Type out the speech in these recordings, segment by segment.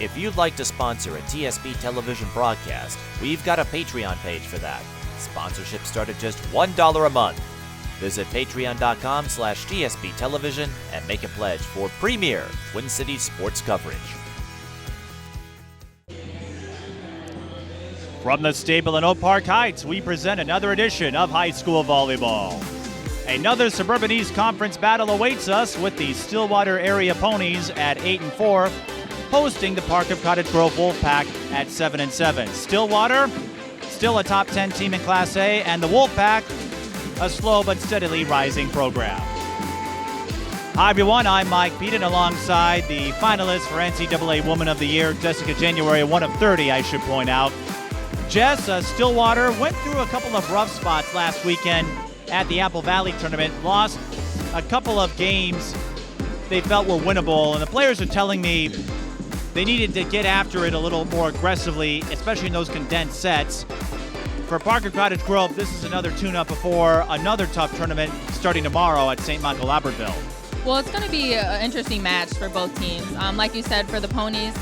If you'd like to sponsor a TSP television broadcast, we've got a Patreon page for that. Sponsorships start at just $1 a month. Visit patreon.com/TSP television and make a pledge for premier Twin Cities sports coverage. From the stable in Oak Park Heights, we present another edition of High School Volleyball. Another Suburban East Conference battle awaits us with the Stillwater area Ponies at 8-4, hosting the Park of Cottage Grove Wolfpack at 7-7. Stillwater, still a top 10 team in Class A, and the Wolfpack, a slow but steadily rising program. Hi everyone, I'm Mike Peden alongside the finalists for NCAA Woman of the Year, Jessica January, one of 30, I should point out. Jess, Stillwater went through a couple of rough spots last weekend at the Apple Valley tournament, lost a couple of games they felt were winnable, and the players are telling me they needed to get after it a little more aggressively, especially in those condensed sets. For Park of Cottage Grove, this is another tune-up before another tough tournament starting tomorrow at St. Michael Albertville. Well, it's going to be an interesting match for both teams. Like you said, for the Ponies,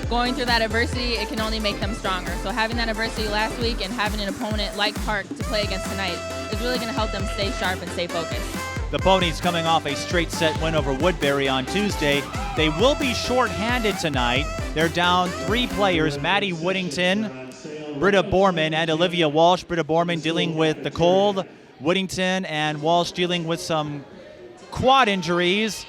going through that adversity, it can only make them stronger. So having that adversity last week and having an opponent like Park to play against tonight is really going to help them stay sharp and stay focused. The Ponies coming off a straight set win over Woodbury on Tuesday. They will be short-handed tonight. They're down 3 players, Maddie, Whittington, Britta Borman, and Olivia Walsh. Britta Borman dealing with the cold, Whittington and Walsh dealing with some quad injuries.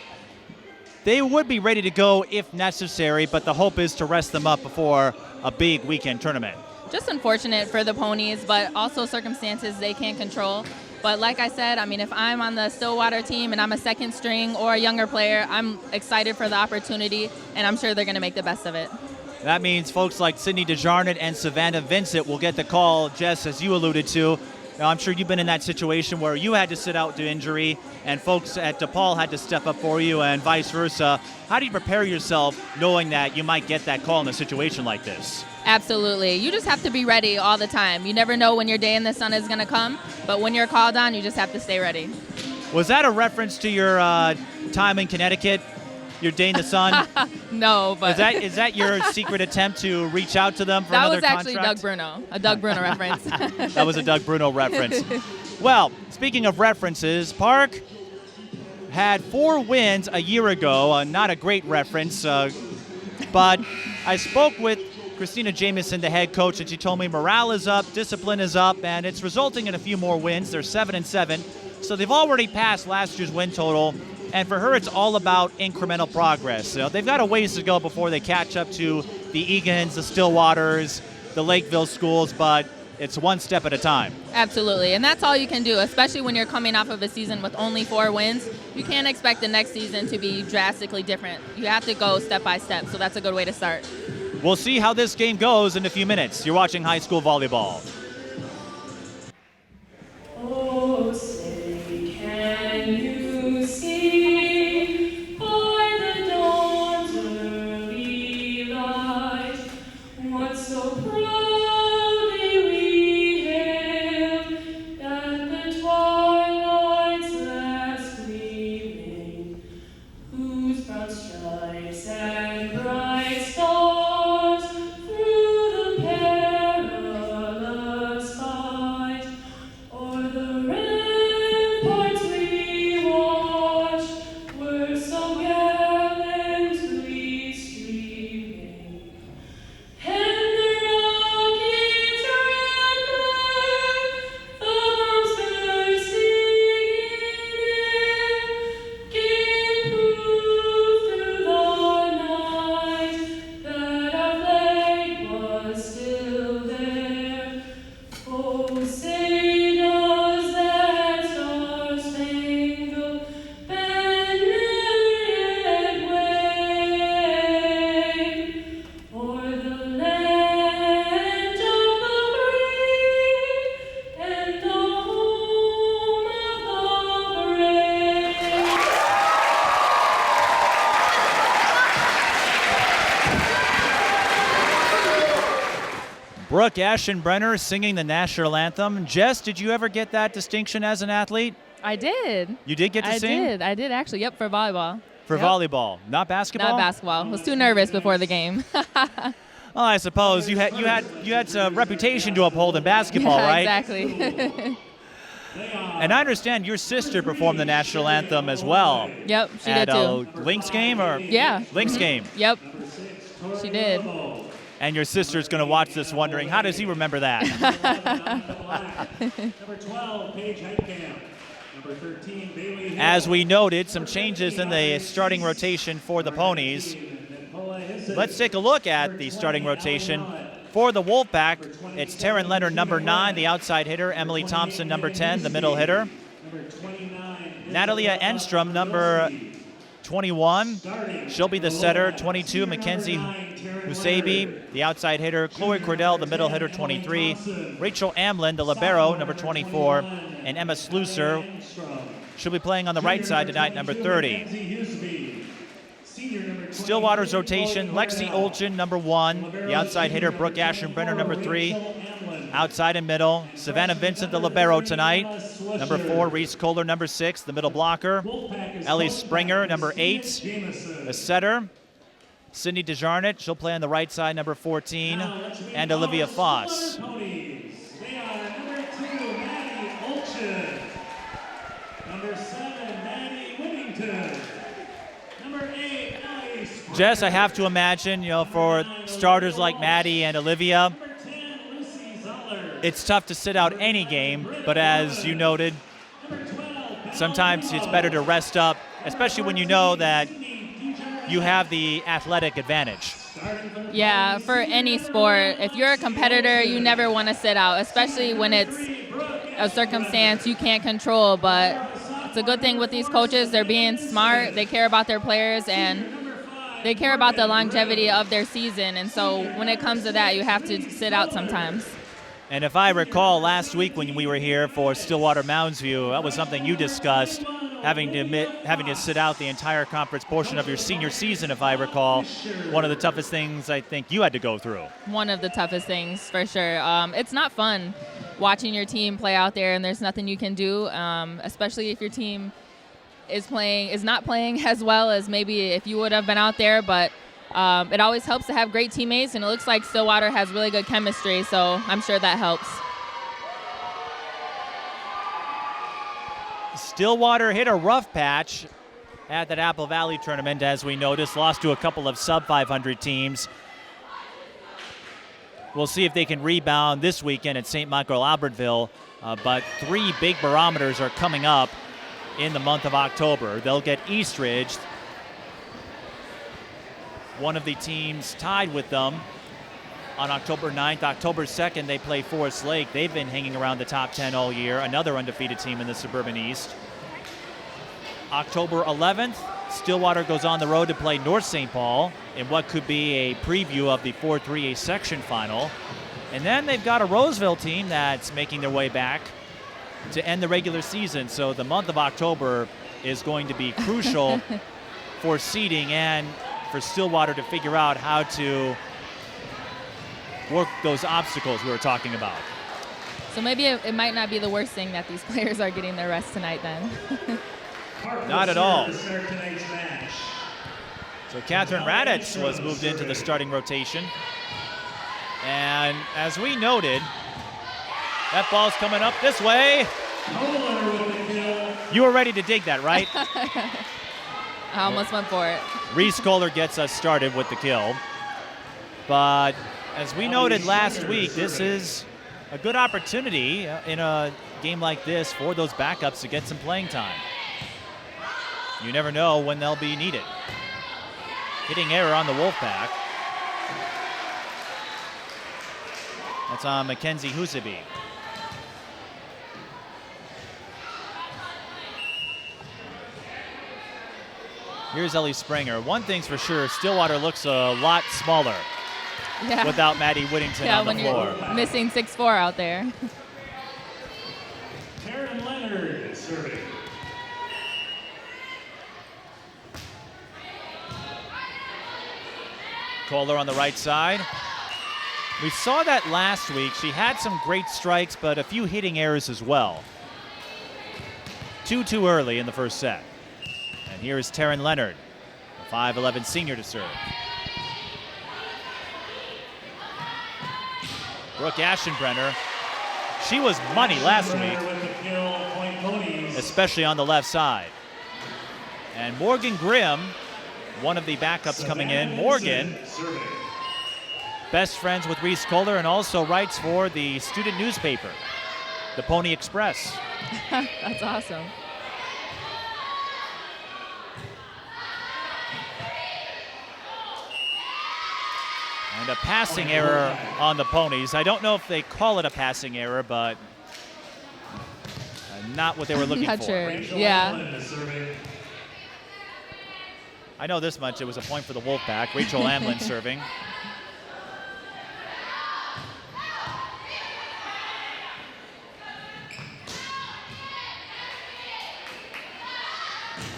They would be ready to go if necessary, but the hope is to rest them up before a big weekend tournament. Just unfortunate for the Ponies, but also circumstances they can't control. But like I said, if I'm on the Stillwater team and I'm a second string or a younger player, I'm excited for the opportunity, and I'm sure they're going to make the best of it. That means folks like Sydney DeJarnett and Savannah Vincent will get the call, Jess, as you alluded to. Now, I'm sure you've been in that situation where you had to sit out due to injury and folks at DePaul had to step up for you and vice versa. How do you prepare yourself knowing that you might get that call in a situation like this? Absolutely. You just have to be ready all the time. You never know when your day in the sun is going to come, but when you're called on, you just have to stay ready. Was that a reference to your time in Connecticut, your day in the sun? No, but Is that your secret attempt to reach out to them for another contract? That was actually Doug Bruno, a Doug Bruno reference. That was a Doug Bruno reference. Well, speaking of references, Park had 4 wins a year ago. Not a great reference, but I spoke with Christina Jamieson, the head coach, and she told me morale is up, discipline is up, and it's resulting in a few more wins. They're 7-7, so they've already passed last year's win total. And for her, it's all about incremental progress. They've got a ways to go before they catch up to the Egans, the Stillwaters, the Lakeville schools, but it's one step at a time. Absolutely, and that's all you can do, especially when you're coming off of a season with only 4 wins. You can't expect the next season to be drastically different. You have to go step by step, so that's a good way to start. We'll see how this game goes in a few minutes. You're watching High School Volleyball. Oh, say, can you see by the dawn's early light what so proudly we hailed at the twilight's last gleaming, whose broad stripes and bright stars through the perilous fight o'er the ramparts we watched were so gallantly streaming, and the rocket's red glare, the bombs bursting in air, gave proof through the night that our flag was still there. Oh, say does that star-spangled banner yet wave o'er the land of the free and the home of the brave? Brooke Aschenbrenner singing the national anthem. Jess, did you ever get that distinction as an athlete? I did. You did get to sing? I did actually. Yep, for volleyball. for Yep. volleyball, not basketball. Not basketball. I was too nervous before the game. Well, I suppose you had some reputation to uphold in basketball, Yeah, right? Exactly. And I understand your sister performed the national anthem as well. Yep, she at did too. a Lynx game or Yeah. Lynx game. Yep, she did. And your sister's going to watch this wondering, how does he remember that? Number 12, Paige Heitkamp. Number 13, Bailey Hill. As we noted, some changes in the starting rotation for the Ponies. Let's take a look at the starting rotation. For the Wolfpack, it's Taryn Leonard, number 9, the outside hitter. Emily Thompson, number 10, the middle hitter. Number 29, Natalia Enstrom, number 21. She'll be the setter. 22, Mackenzie Husabi, the outside hitter. Chloe Cordell, the middle hitter, 23. Rachel Amlin, the libero, number 24. And Emma Slusser, she'll be playing on the right side tonight, number 30. Stillwater's rotation, Lexi Olchin, number 1. The outside hitter, Brooke Ashenbrenner, number 3. Outside and middle, Savannah Vincent, the libero tonight. Number 4, Reese Kohler, number 6, the middle blocker. Ellie Springer, number 8, the setter. Sydney DeJarnett, she'll play on the right side, number 14. And Olivia Foss. They are number 2, Maddie Olchin. Number 7, Maddie Whittington. Number 8, Ellie Springer. Jess, I have to imagine, for starters like Maddie and Olivia, Number 10, Lucy Zoller. it's tough to sit out any game, but as you noted, sometimes it's better to rest up, especially when you know that you have the athletic advantage. Yeah, for any sport, if you're a competitor, you never want to sit out, especially when it's a circumstance you can't control. But it's a good thing with these coaches. They're being smart. They care about their players, and they care about the longevity of their season. And so when it comes to that, you have to sit out sometimes. And if I recall last week when we were here for Stillwater Mounds View, that was something you discussed, having to sit out the entire conference portion of your senior season, if I recall. One of the toughest things I think you had to go through. One of the toughest things, for sure. It's not fun watching your team play out there, and there's nothing you can do, especially if your team is not playing as well as maybe if you would have been out there. But it always helps to have great teammates, and it looks like Stillwater has really good chemistry, so I'm sure that helps. Stillwater hit a rough patch at that Apple Valley tournament, as we noticed, lost to a couple of sub-500 teams. We'll see if they can rebound this weekend at St. Michael Albertville, but 3 big barometers are coming up in the month of October. They'll get Eastridge, one of the teams tied with them on October 9th. October 2nd, they play Forest Lake. They've been hanging around the top 10 all year, another undefeated team in the Suburban East. October 11th, Stillwater goes on the road to play North St. Paul in what could be a preview of the 4-3A section final. And then they've got a Roseville team that's making their way back to end the regular season. So the month of October is going to be crucial for seeding and for Stillwater to figure out how to work those obstacles we were talking about. So maybe it might not be the worst thing that these players are getting their rest tonight then. Not at all. To start tonight's match. So Catherine Raditz was moved into the starting rotation. And as we noted, that ball's coming up this way. Kohler with the kill. You were ready to dig that, right? I almost went for it. Reese Kohler gets us started with the kill. But as we noted last week, this is a good opportunity in a game like this for those backups to get some playing time. You never know when they'll be needed. Hitting error on the Wolfpack. That's on Mackenzie Husabi. Here's Ellie Springer. One thing's for sure, Stillwater looks a lot smaller Yeah. without Maddie Whittington on the when floor. you're missing 6'4" out there. Taryn Leonard serving. Kohler on the right side. We saw that last week. She had some great strikes, but a few hitting errors as well. Too early in the first set. And here is Taryn Leonard. 5'11" senior to serve. Brooke Ashenbrenner, she was money last week, With the kill, point Ponies. especially on the left side. And Morgan Grimm, one of the backups coming in. Morgan, Serving. best friends with Reese Kohler and also writes for the student newspaper, the Pony Express. That's awesome. And a passing error on the Ponies. I don't know if they call it a passing error, but not what they were looking Not for. sure. Rachel Yeah. Allen is serving. I know this much. It was a point for the Wolfpack. Rachel Amlin serving.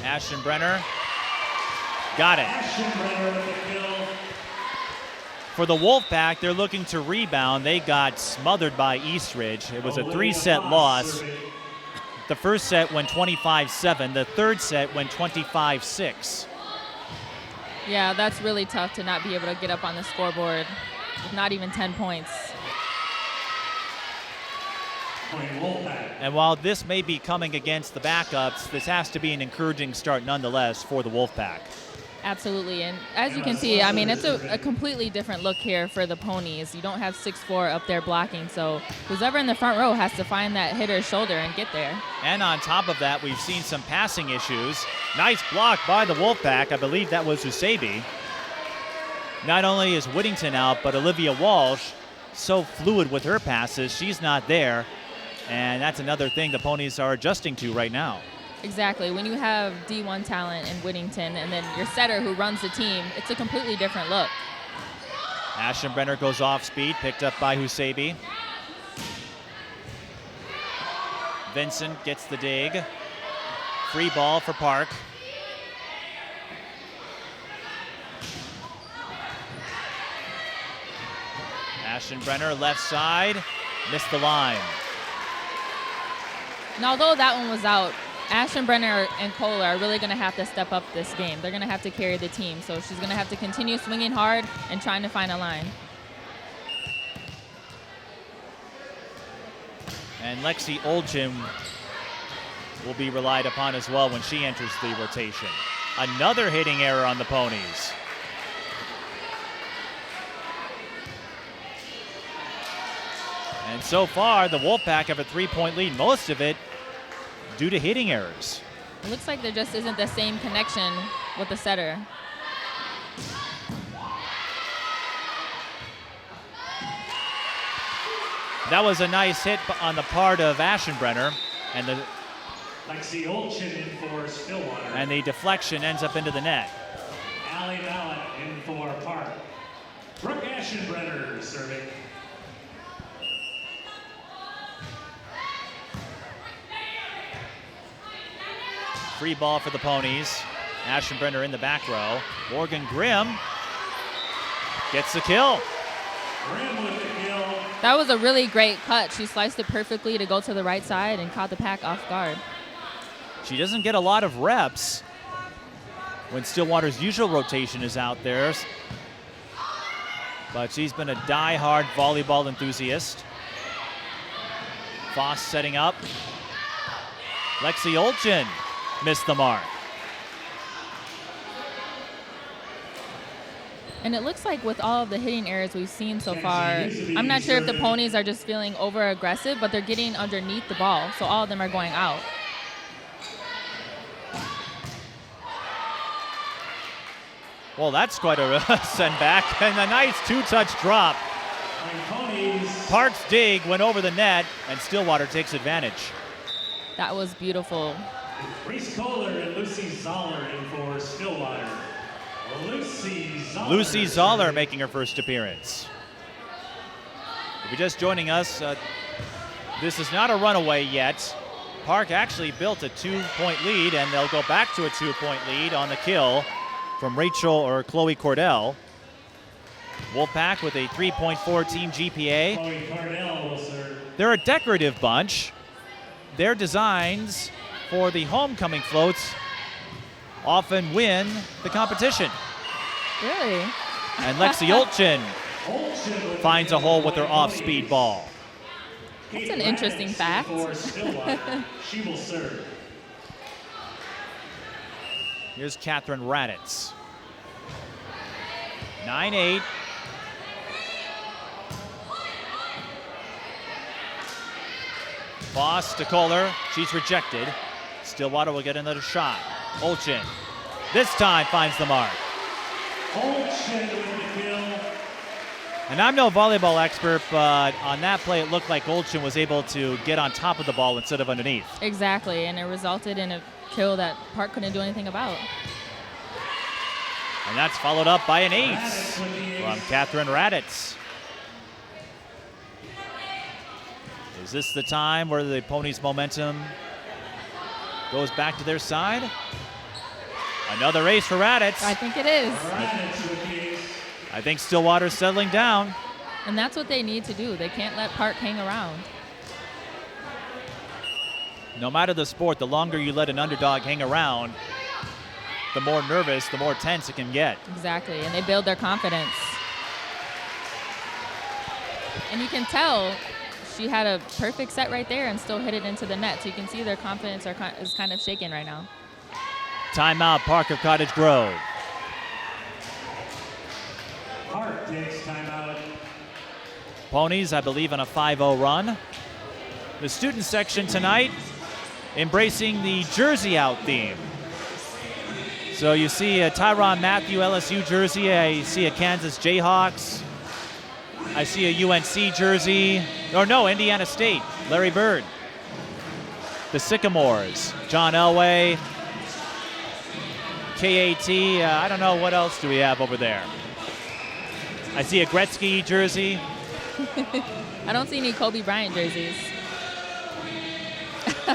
Ashenbrenner. Got it. Ashenbrenner with the kill. For the Wolfpack, they're looking to rebound. They got smothered by Eastridge. It was a 3-set loss. Serving. The first set went 25-7. The third set went 25-6. Yeah, that's really tough to not be able to get up on the scoreboard with not even 10 points. Point Wolfpack. And while this may be coming against the backups, this has to be an encouraging start nonetheless for the Wolfpack. Absolutely, and as you can see, I mean, it's a completely different look here for the Ponies. You don't have 6'4" up there blocking, so who's ever in the front row has to find that hitter's shoulder and get there. And on top of that, we've seen some passing issues. Nice block by the Wolfpack. I believe that was Usabi. Not only is Whittington out, but Olivia Walsh, so fluid with her passes, she's not there. And that's another thing the Ponies are adjusting to right now. Exactly. When you have D1 talent in Whittington and then your setter who runs the team, it's a completely different look. Ashenbrenner goes off speed, picked up by Husabi. Vincent gets the dig. Free ball for Park. Ashenbrenner left side, missed the line. And although that one was out, Ashenbrenner and Kohler are really going to have to step up this game. They're going to have to carry the team. So she's going to have to continue swinging hard and trying to find a line. And Lexi Olchin will be relied upon as well when she enters the rotation. Another hitting error on the Ponies. And so far, the Wolfpack have a 3-point lead, most of it due to hitting errors. It looks like there just isn't the same connection with the setter. That was a nice hit on the part of Ashenbrenner, and Lexi Olchin in for Stillwater. and the deflection ends up into the net. Allie Mallett in for Park. Brooke Ashenbrenner serving. Free ball for the Ponies. Ashenbrenner in the back row. Morgan Grimm gets the kill. Grimm with the kill. That was a really great cut. She sliced it perfectly to go to the right side and caught the pack off guard. She doesn't get a lot of reps when Stillwater's usual rotation is out there, but she's been a die-hard volleyball enthusiast. Foss setting up. Lexi Olchin missed the mark. And it looks like with all of the hitting errors we've seen so far, I'm not sure if the Ponies are just feeling over-aggressive, but they're getting underneath the ball, so all of them are going out. Well, that's quite a send back, and a nice two-touch drop. Point Ponies. Park's dig went over the net, and Stillwater takes advantage. That was beautiful. Reese Kohler and Lucy Zoller in for Stillwater. Lucy Zoller making her first appearance. If you're just joining us, this is not a runaway yet. Park actually built a 2-point lead, and they'll go back to a 2-point lead on the kill from Rachel or Chloe Cordell. Wolfpack with a 3.4 team GPA. Chloe Cordell will serve. They're a decorative bunch. Their designs for the homecoming floats often win the competition. Really? And Lexi Olchin finds a hole with her off-speed ball. That's an interesting fact. For Stillwater, she will serve. Here's Catherine Raditz. 9-8. Voss to Kohler. She's rejected. Stillwater will get another shot. Olchin this time finds the mark. Olchin with the kill. And I'm no volleyball expert, but on that play, it looked like Olchin was able to get on top of the ball instead of underneath. Exactly, and it resulted in a kill that Park couldn't do anything about. And that's followed up by an ace from Catherine Raditz. Is this the time where the Ponies' momentum goes back to their side? Another ace for Raditz. I think it is. I think Stillwater's settling down. And that's what they need to do. They can't let Park hang around. No matter the sport, the longer you let an underdog hang around, the more nervous, the more tense it can get. Exactly, and they build their confidence. And you can tell she had a perfect set right there and still hit it into the net. So you can see their confidence is kind of shaken right now. Timeout, Park of Cottage Grove. Park takes timeout. Ponies, I believe, on a 5-0 run. The student section tonight embracing the jersey out theme. So you see a Tyron Matthew LSU jersey. I see a Kansas Jayhawks. I see a UNC jersey. Or no, Indiana State, Larry Bird. The Sycamores, John Elway. KAT, I don't know, what else do we have over there? I see a Gretzky jersey. I don't see any Kobe Bryant jerseys.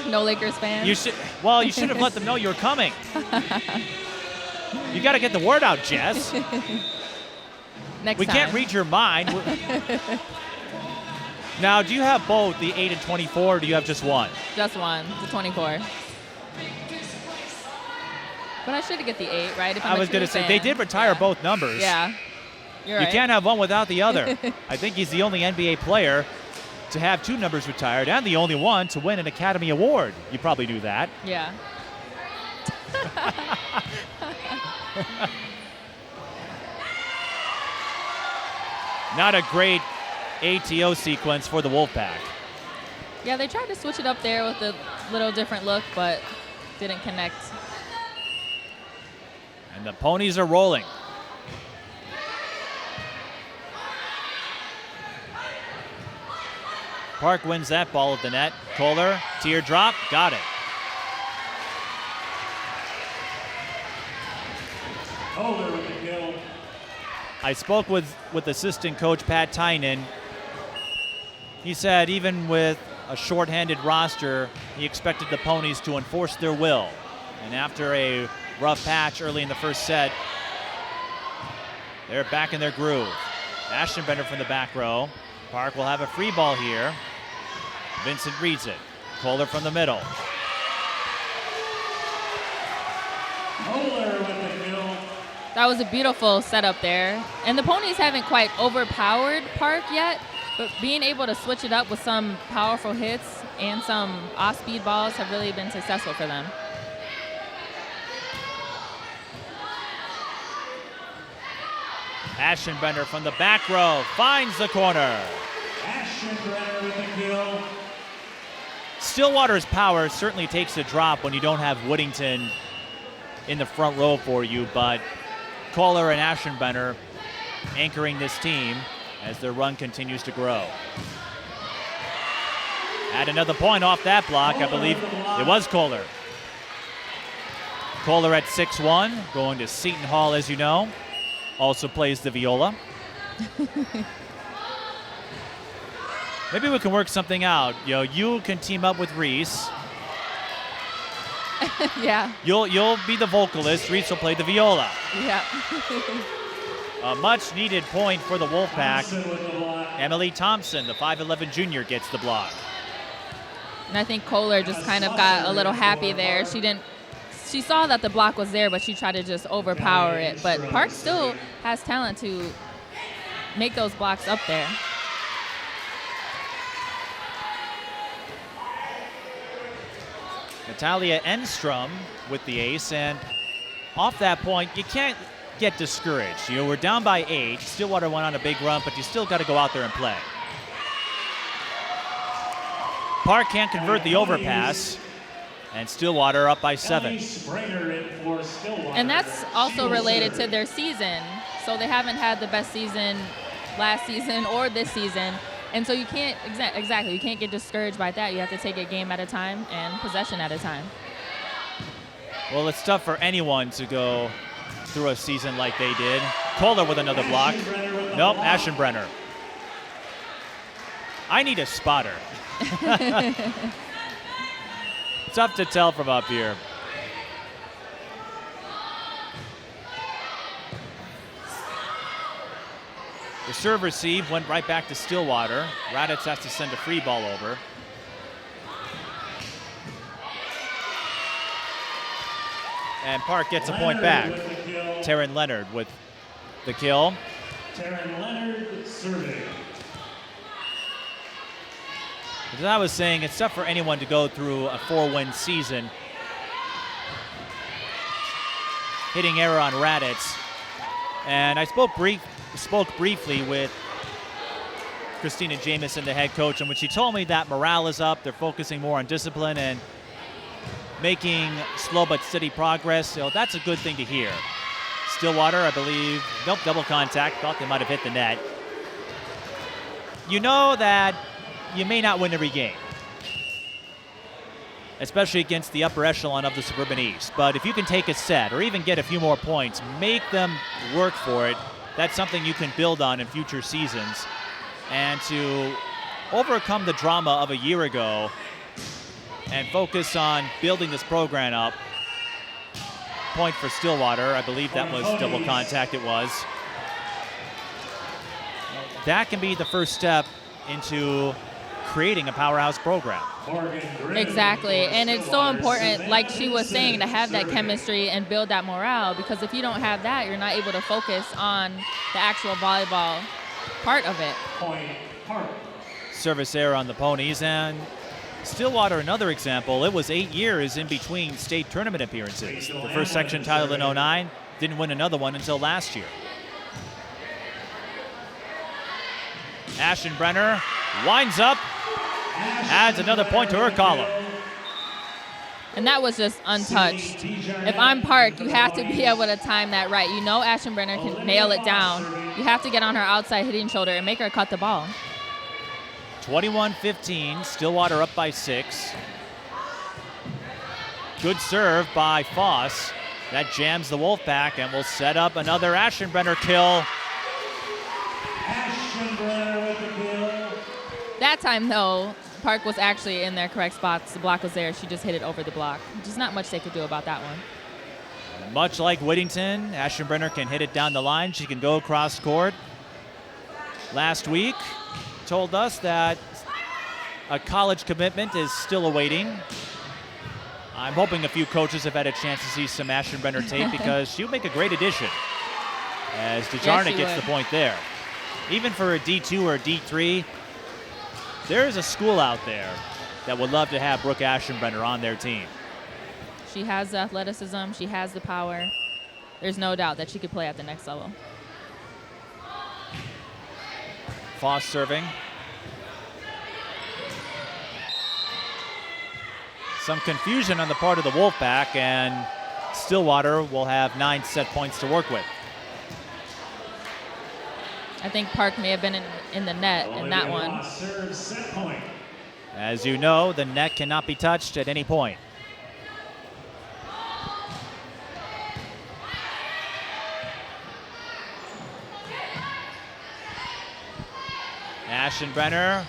No Lakers fans? You should have let them know you were coming. You got to get the word out, Jess. Next we time. can't read your mind. Now, do you have both the 8 and 24, or do you have just one? Just one, the 24. But I should get the 8, right? If I'm I was going to say, they did retire both numbers. Yeah, you're right. You can't have one without the other. I think he's the only NBA player to have 2 numbers retired and the only one to win an Academy Award. You probably knew that. Yeah. Not a great ATO sequence for the Wolfpack. Yeah, they tried to switch it up there with a little different look, but didn't connect. And the Ponies are rolling. Park wins that ball at the net. Kohler, teardrop, got it. Kohler with the kill. I spoke with assistant coach Pat Tynan. He said even with a shorthanded roster, he expected the Ponies to enforce their will. And after a rough patch early in the first set, they're back in their groove. Aschenbender from the back row. Park will have a free ball here. Vincent reads it. Kohler from the middle. Kohler with the kill. That was a beautiful setup there. And the Ponies haven't quite overpowered Park yet, but being able to switch it up with some powerful hits and some off-speed balls have really been successful for them. Aschenbender from the back row finds the corner. Aschenbender with the kill. Stillwater's power certainly takes a drop when you don't have Whittington in the front row for you, but Kohler and Aschenbender anchoring this team as their run continues to grow. Add another point off that block. I believe it was Kohler. Kohler at 6'1", going to Seton Hall, as you know. Also plays the viola. Maybe we can work something out. You can team up with Reese. Yeah. You'll be the vocalist. Reese will play the viola. Yeah. A much-needed point for the Wolfpack. Thompson with the block. Emily Thompson, the 5'11 junior, gets the block. And I think Kohler just kind of got a little happy there. She didn't she saw that the block was there, but she tried to just overpower it. But Park still has talent to make those blocks up there. Natalia Enstrom with the ace, and off that point, you can't get discouraged. You know, we're down by 8. Stillwater went on a big run, but you still got to go out there and play. Park can't convert the overpass, and Stillwater up by 7. And that's also related to their season. So they haven't had the best season last season or this season. And so you can't, exactly, you can't get discouraged by that. You have to take a game at a time and possession at a time. Well, it's tough for anyone to go through a season like they did. Kohler with another block. Nope, Aschenbrenner. I need a spotter. Tough to tell from up here. The serve receive went right back to Stillwater. Raditz has to send a free ball over. And Park gets a point back. Taryn Leonard with the kill. Taryn Leonard serving. As I was saying, it's tough for anyone to go through a 4-win season. Hitting error on Raditz. And I spoke briefly with Christina Jamieson, the head coach, and when she told me that morale is up, they're focusing more on discipline and making slow but steady progress, so that's a good thing to hear. Stillwater, I believe, nope, double contact, thought they might have hit the net. You know that you may not win every game, especially against the upper echelon of the Suburban East. But if you can take a set or even get a few more points, make them work for it, that's something you can build on in future seasons. And to overcome the drama of a year ago and focus on building this program up. Point for Stillwater. I believe that was double contact, it was. That can be the first step into creating a powerhouse program. Exactly, and it's so important, like she was saying, to have that chemistry and build that morale, because if you don't have that, you're not able to focus on the actual volleyball part of it. Service error on the Ponies, and Stillwater, another example, it was 8 years in between state tournament appearances. The first section title in 09, didn't win another one until last year. Aschenbrenner winds up, adds another point to her column. And that was just untouched. If I'm Park, you have to be able to time that right. You know Aschenbrenner can nail it down. You have to get on her outside hitting shoulder and make her cut the ball. 21-15, Stillwater up by 6. Good serve by Foss. That jams the Wolfpack and will set up another Aschenbrenner kill. Aschenbrenner with the kill. That time, though, Park was actually in their correct spots. The block was there. She just hit it over the block. There's not much they could do about that one. Much like Whittington, Aschenbrenner can hit it down the line. She can go across court. Last week, told us that a college commitment is still awaiting. I'm hoping a few coaches have had a chance to see some Aschenbrenner tape because she would make a great addition, as DeJarnik gets the point there. Even for a D2 or a D3, there is a school out there that would love to have Brooke Aschenbrenner on their team. She has the athleticism. She has the power. There's no doubt that she could play at the next level. Foss serving. Some confusion on the part of the Wolfpack, and Stillwater will have 9 set points to work with. I think Park may have been in the net in that one. As you know, the net cannot be touched at any point. Aschenbrenner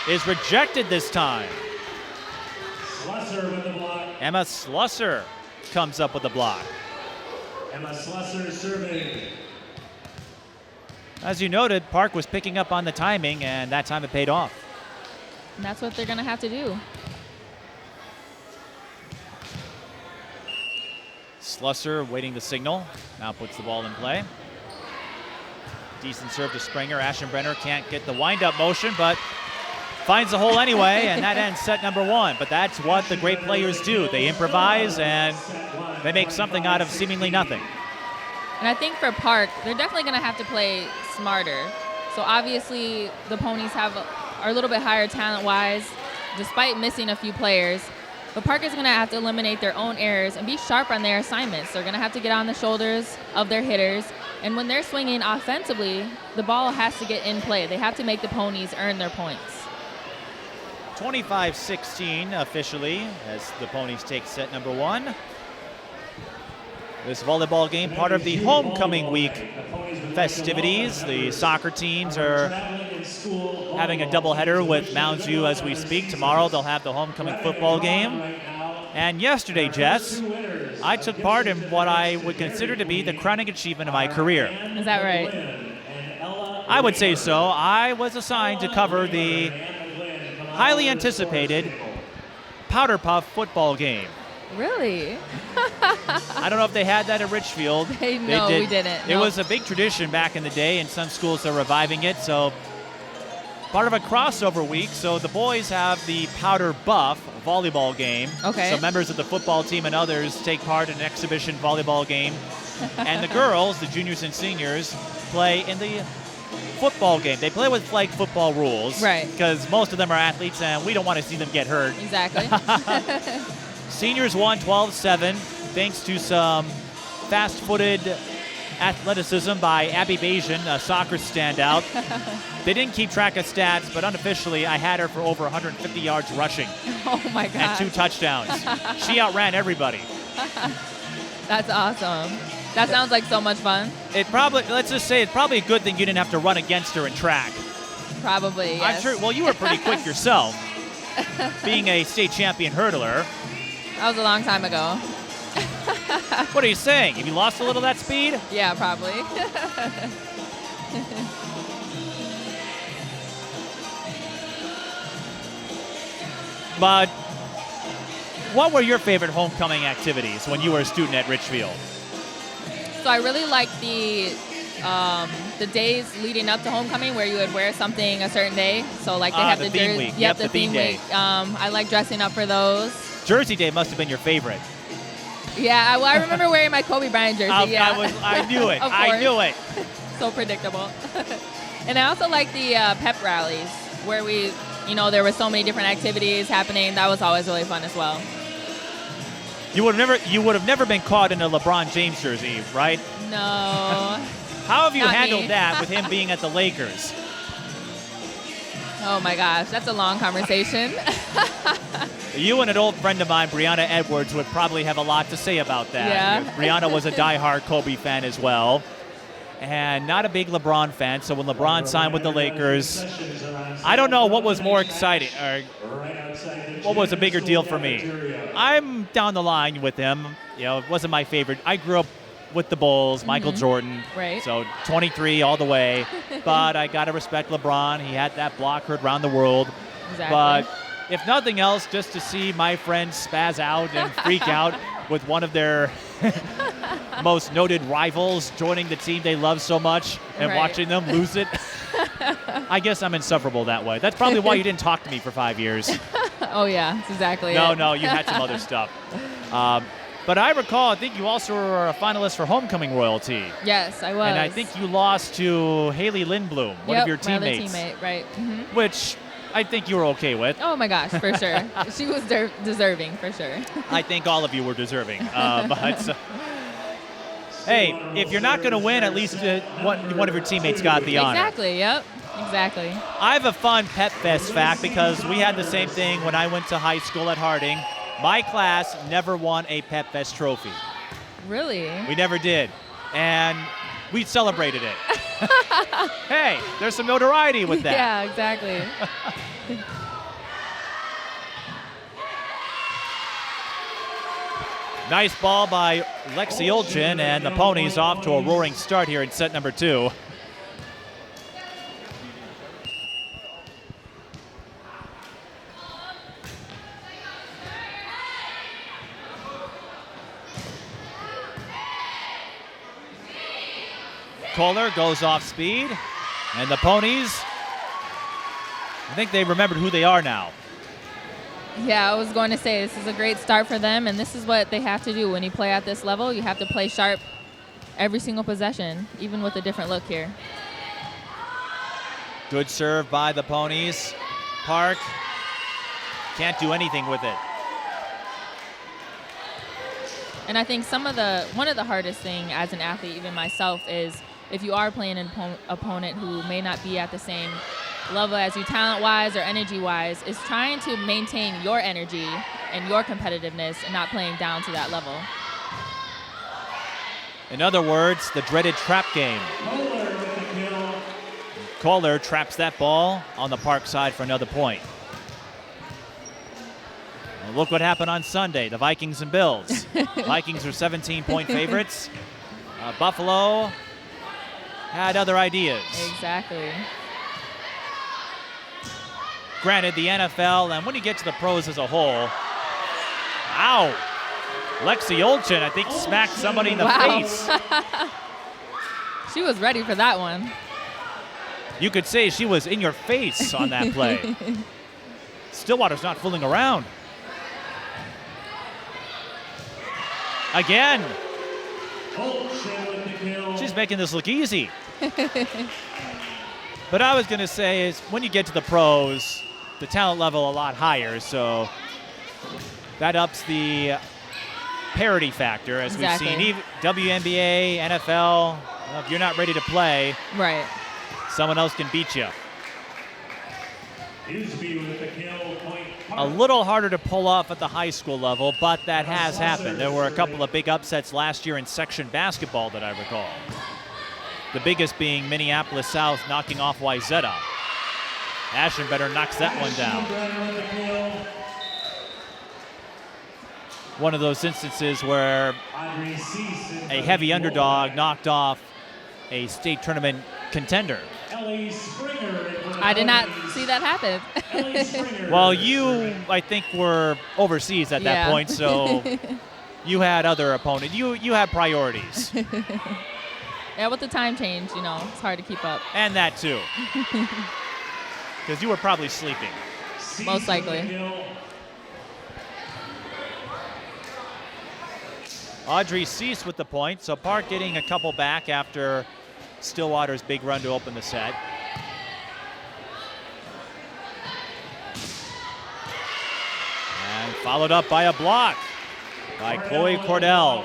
is rejected this time. Slusser with the block. Emma Slusser comes up with the block. Emma Slusser serving. As you noted, Park was picking up on the timing, and that time it paid off. And that's what they're going to have to do. Slusser waiting the signal. Now puts the ball in play. Decent serve to Springer. Aschenbrenner can't get the wind-up motion, but finds the hole anyway, and that ends set number 1. But that's what the great players do. They improvise, and they make something out of seemingly nothing. And I think for Park, they're definitely going to have to play smarter. So obviously, the Ponies are a little bit higher talent-wise, despite missing a few players. But Park is going to have to eliminate their own errors and be sharp on their assignments. They're going to have to get on the shoulders of their hitters. And when they're swinging offensively, the ball has to get in play. They have to make the Ponies earn their points. 25-16 officially as the Ponies take set number 1. This volleyball game, part of the homecoming week festivities. The soccer teams are having a doubleheader with Mounds View as we speak. Tomorrow they'll have the homecoming football game. And yesterday, Jess, I took part in what I would consider to be the crowning achievement of my career. Is that right? I would say so. I was assigned to cover the highly anticipated Powder Puff football game. Really? I don't know if they had that at Richfield. No, we didn't. It was a big tradition back in the day, and some schools are reviving it. So part of a crossover week. So the boys have the Powder Buff volleyball game. Okay. So members of the football team and others take part in an exhibition volleyball game. And the girls, the juniors and seniors, play in the football game. They play with flag football rules. Right. Because most of them are athletes, and we don't want to see them get hurt. Exactly. Seniors won 12-7 thanks to some fast-footed athleticism by Abby Bajan, a soccer standout. They didn't keep track of stats, but unofficially I had her for over 150 yards rushing. Oh my God. And 2 touchdowns. She outran everybody. That's awesome. That sounds like so much fun. Let's just say it's probably a good thing you didn't have to run against her in track. Probably, yes. I'm sure, well, you were pretty quick yourself, being a state champion hurdler. That was a long time ago. What are you saying? Have you lost a little of that speed? Yeah, probably. But what were your favorite homecoming activities when you were a student at Richfield? So I really liked the days leading up to homecoming where you would wear something a certain day. So like they have the theme week. Yep, the theme day. week. I like dressing up for those. Jersey Day must have been your favorite. Yeah, I remember wearing my Kobe Bryant jersey. I knew it. Of I knew it. So predictable. And I also like the pep rallies where there were so many different activities happening. That was always really fun as well. You would have never been caught in a LeBron James jersey, right? No. How have you Not handled me. that with him being at the Lakers? Oh my gosh, that's a long conversation. You and an old friend of mine, Brianna Edwards, would probably have a lot to say about that. Yeah. Brianna was a diehard Kobe fan as well, and not a big LeBron fan. So when LeBron signed with the Lakers, I don't know what was more exciting or what was a bigger deal for me. I'm down the line with him. It wasn't my favorite. I grew up with the Bulls, Michael Jordan. Right. So 23 all the way. But I got to respect LeBron. He had that block heard around the world. Exactly. But if nothing else, just to see my friends spaz out and freak out with one of their most noted rivals joining the team they love so much and Right. watching them lose it. I guess I'm insufferable that way. That's probably why you didn't talk to me for 5 years. Oh yeah, that's exactly it. No, you had some other stuff. But I recall, I think you also were a finalist for Homecoming Royalty. Yes, I was. And I think you lost to Haley Lindblom, one of your teammates. My other teammate, right. Mm-hmm. Which I think you were okay with. Oh my gosh, for sure. She was deserving, for sure. I think all of you were deserving. Hey, if you're not going to win, at least one of your teammates got the honor. Exactly, yep. Exactly. I have a fun Pep Fest fact because we had the same thing when I went to high school at Harding. My class never won a Pep Fest trophy. Really? We never did. And we celebrated it. Hey, there's some notoriety with that. Yeah, exactly. Nice ball by Lexi Olchin, and the Ponies off to a roaring start here in set number 2. Kohler goes off speed. And the Ponies, I think they remembered who they are now. Yeah, I was going to say this is a great start for them, and this is what they have to do when you play at this level. You have to play sharp every single possession, even with a different look here. Good serve by the Ponies. Park can't do anything with it. And I think one of the hardest thing as an athlete, even myself, is if you are playing an opponent who may not be at the same level as you talent-wise or energy-wise, is trying to maintain your energy and your competitiveness and not playing down to that level. In other words, the dreaded trap game. Kohler traps that ball on the Park side for another point. Well, look what happened on Sunday, the Vikings and Bills. Vikings were 17-point favorites. Buffalo had other ideas. Exactly. Granted, the NFL, and when you get to the pros as a whole, ow! Lexi Olchin, I think, smacked somebody in the face. She was ready for that one. You could say she was in your face on that play. Stillwater's not fooling around. Again. She's making this look easy. But I was going to say is when you get to the pros, the talent level a lot higher, so that ups the parity factor, as Exactly. we've seen. WNBA, NFL, if you're not ready to play, Right. someone else can beat you. Bisbee with the kill, point Park. A little harder to pull off at the high school level, but that has happened. There were a couple of big upsets last year in section basketball that I recall. The biggest being Minneapolis South knocking off Wayzata. Ashenbetter knocks that one down. One of those instances where a heavy underdog knocked off a state tournament contender. I did not see that happen. Well, you, I think, were overseas at that Yeah. point, so you had other opponents. You had priorities. Yeah, with the time change, it's hard to keep up. And that, too. Because you were probably sleeping. Most likely. Audrey Cease with the point, so Park getting a couple back after Stillwater's big run to open the set. And followed up by a block by Chloe Cordell.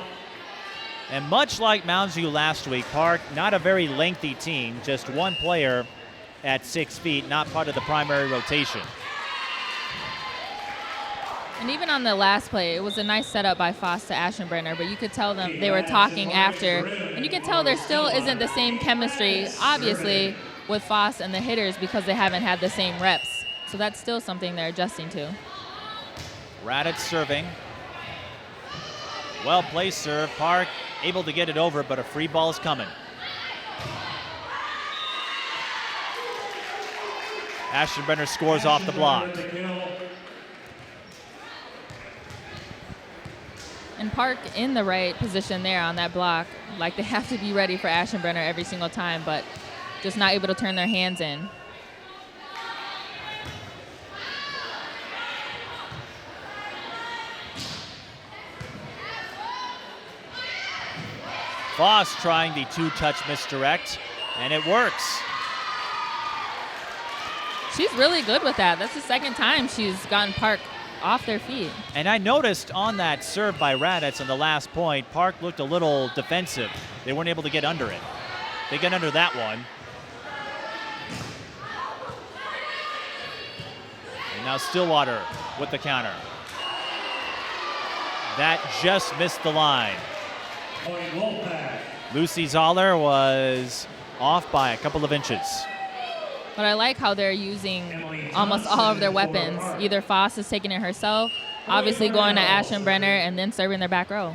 And much like Mounds View last week, Park, not a very lengthy team, just one player at 6 feet, not part of the primary rotation. And even on the last play, it was a nice setup by Foss to Ashenbrenner, but you could tell them they were talking after. And you can tell there still isn't the same chemistry, obviously, with Foss and the hitters because they haven't had the same reps. So that's still something they're adjusting to. Raditz serving. Well-placed serve. Park able to get it over, but a free ball is coming. Ashenbrenner scores off the block. And Park in the right position there on that block. Like they have to be ready for Ashenbrenner every single time, but just not able to turn their hands in. Foss trying the two-touch misdirect, and it works. She's really good with that. That's the second time she's gotten Park off their feet. And I noticed on that serve by Raditz on the last point, Park looked a little defensive. They weren't able to get under it. They get under that one. And now Stillwater with the counter. That just missed the line. Lucy Zoller was off by a couple of inches. But I like how they're using almost all of their weapons. Either Foss is taking it herself, obviously going to Ashenbrenner, and then serving their back row.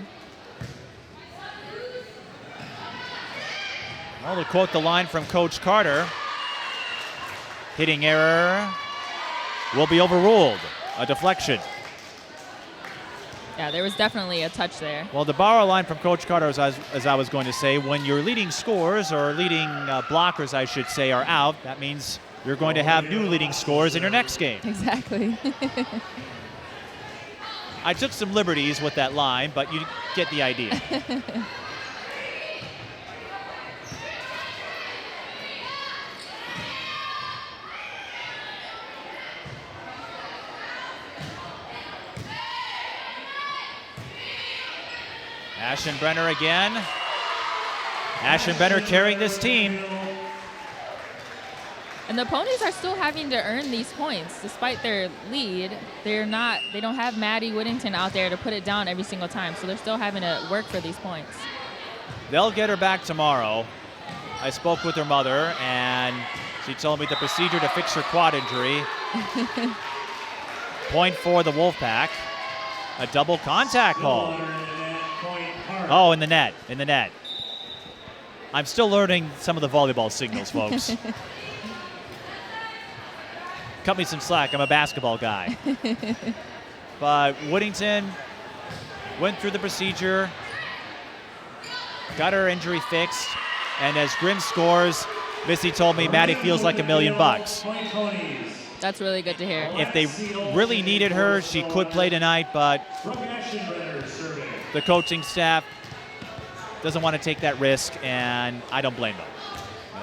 Well, to quote the line from Coach Carter, hitting error will be overruled. A deflection. Yeah, there was definitely a touch there. Well, to borrow a line from Coach Carter, as I was going to say, when your leading scorers or leading blockers, I should say, are out, that means you're going to have new leading scorers in your next game. Exactly. I took some liberties with that line, but you get the idea. Ashenbrenner again. Ashenbrenner carrying this team. And the Ponies are still having to earn these points. Despite their lead, they don't have Maddie Whittington out there to put it down every single time. So they're still having to work for these points. They'll get her back tomorrow. I spoke with her mother, and she told me the procedure to fix her quad injury. Point for the Wolfpack. A double contact call. Oh, in the net, in the net. I'm still learning some of the volleyball signals, folks. Cut me some slack, I'm a basketball guy. But Whittington went through the procedure, got her injury fixed, and as Grimm scores, Missy told me Maddie feels like $1 million. That's really good to hear. If they really needed her, she could play tonight, but the coaching staff doesn't want to take that risk, and I don't blame them.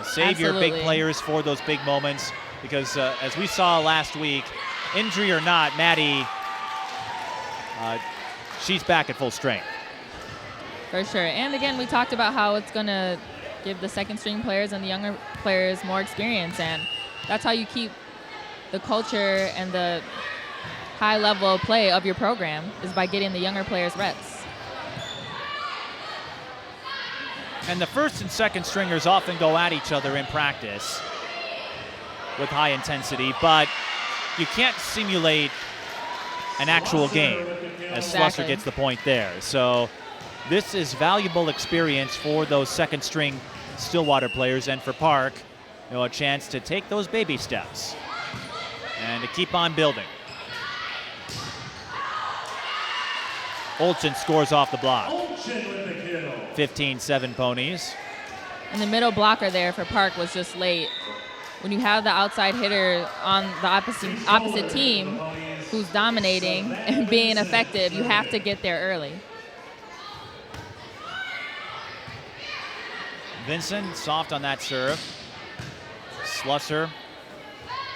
Save your big players for those big moments, because as we saw last week, injury or not, Maddie, she's back at full strength. For sure. And again, we talked about how it's going to give the second string players and the younger players more experience, and that's how you keep the culture and the high level of play of your program, is by getting the younger players reps. And the first and second stringers often go at each other in practice with high intensity, but you can't simulate an actual game, as Slusser gets the point there. So this is valuable experience for those second string Stillwater players, and for Park, a chance to take those baby steps and to keep on building. Olsen scores off the block. 15-7 Ponies. And the middle blocker there for Park was just late. When you have the outside hitter on the opposite team who's dominating and being effective, you have to get there early. Vincent soft on that serve. Slusser.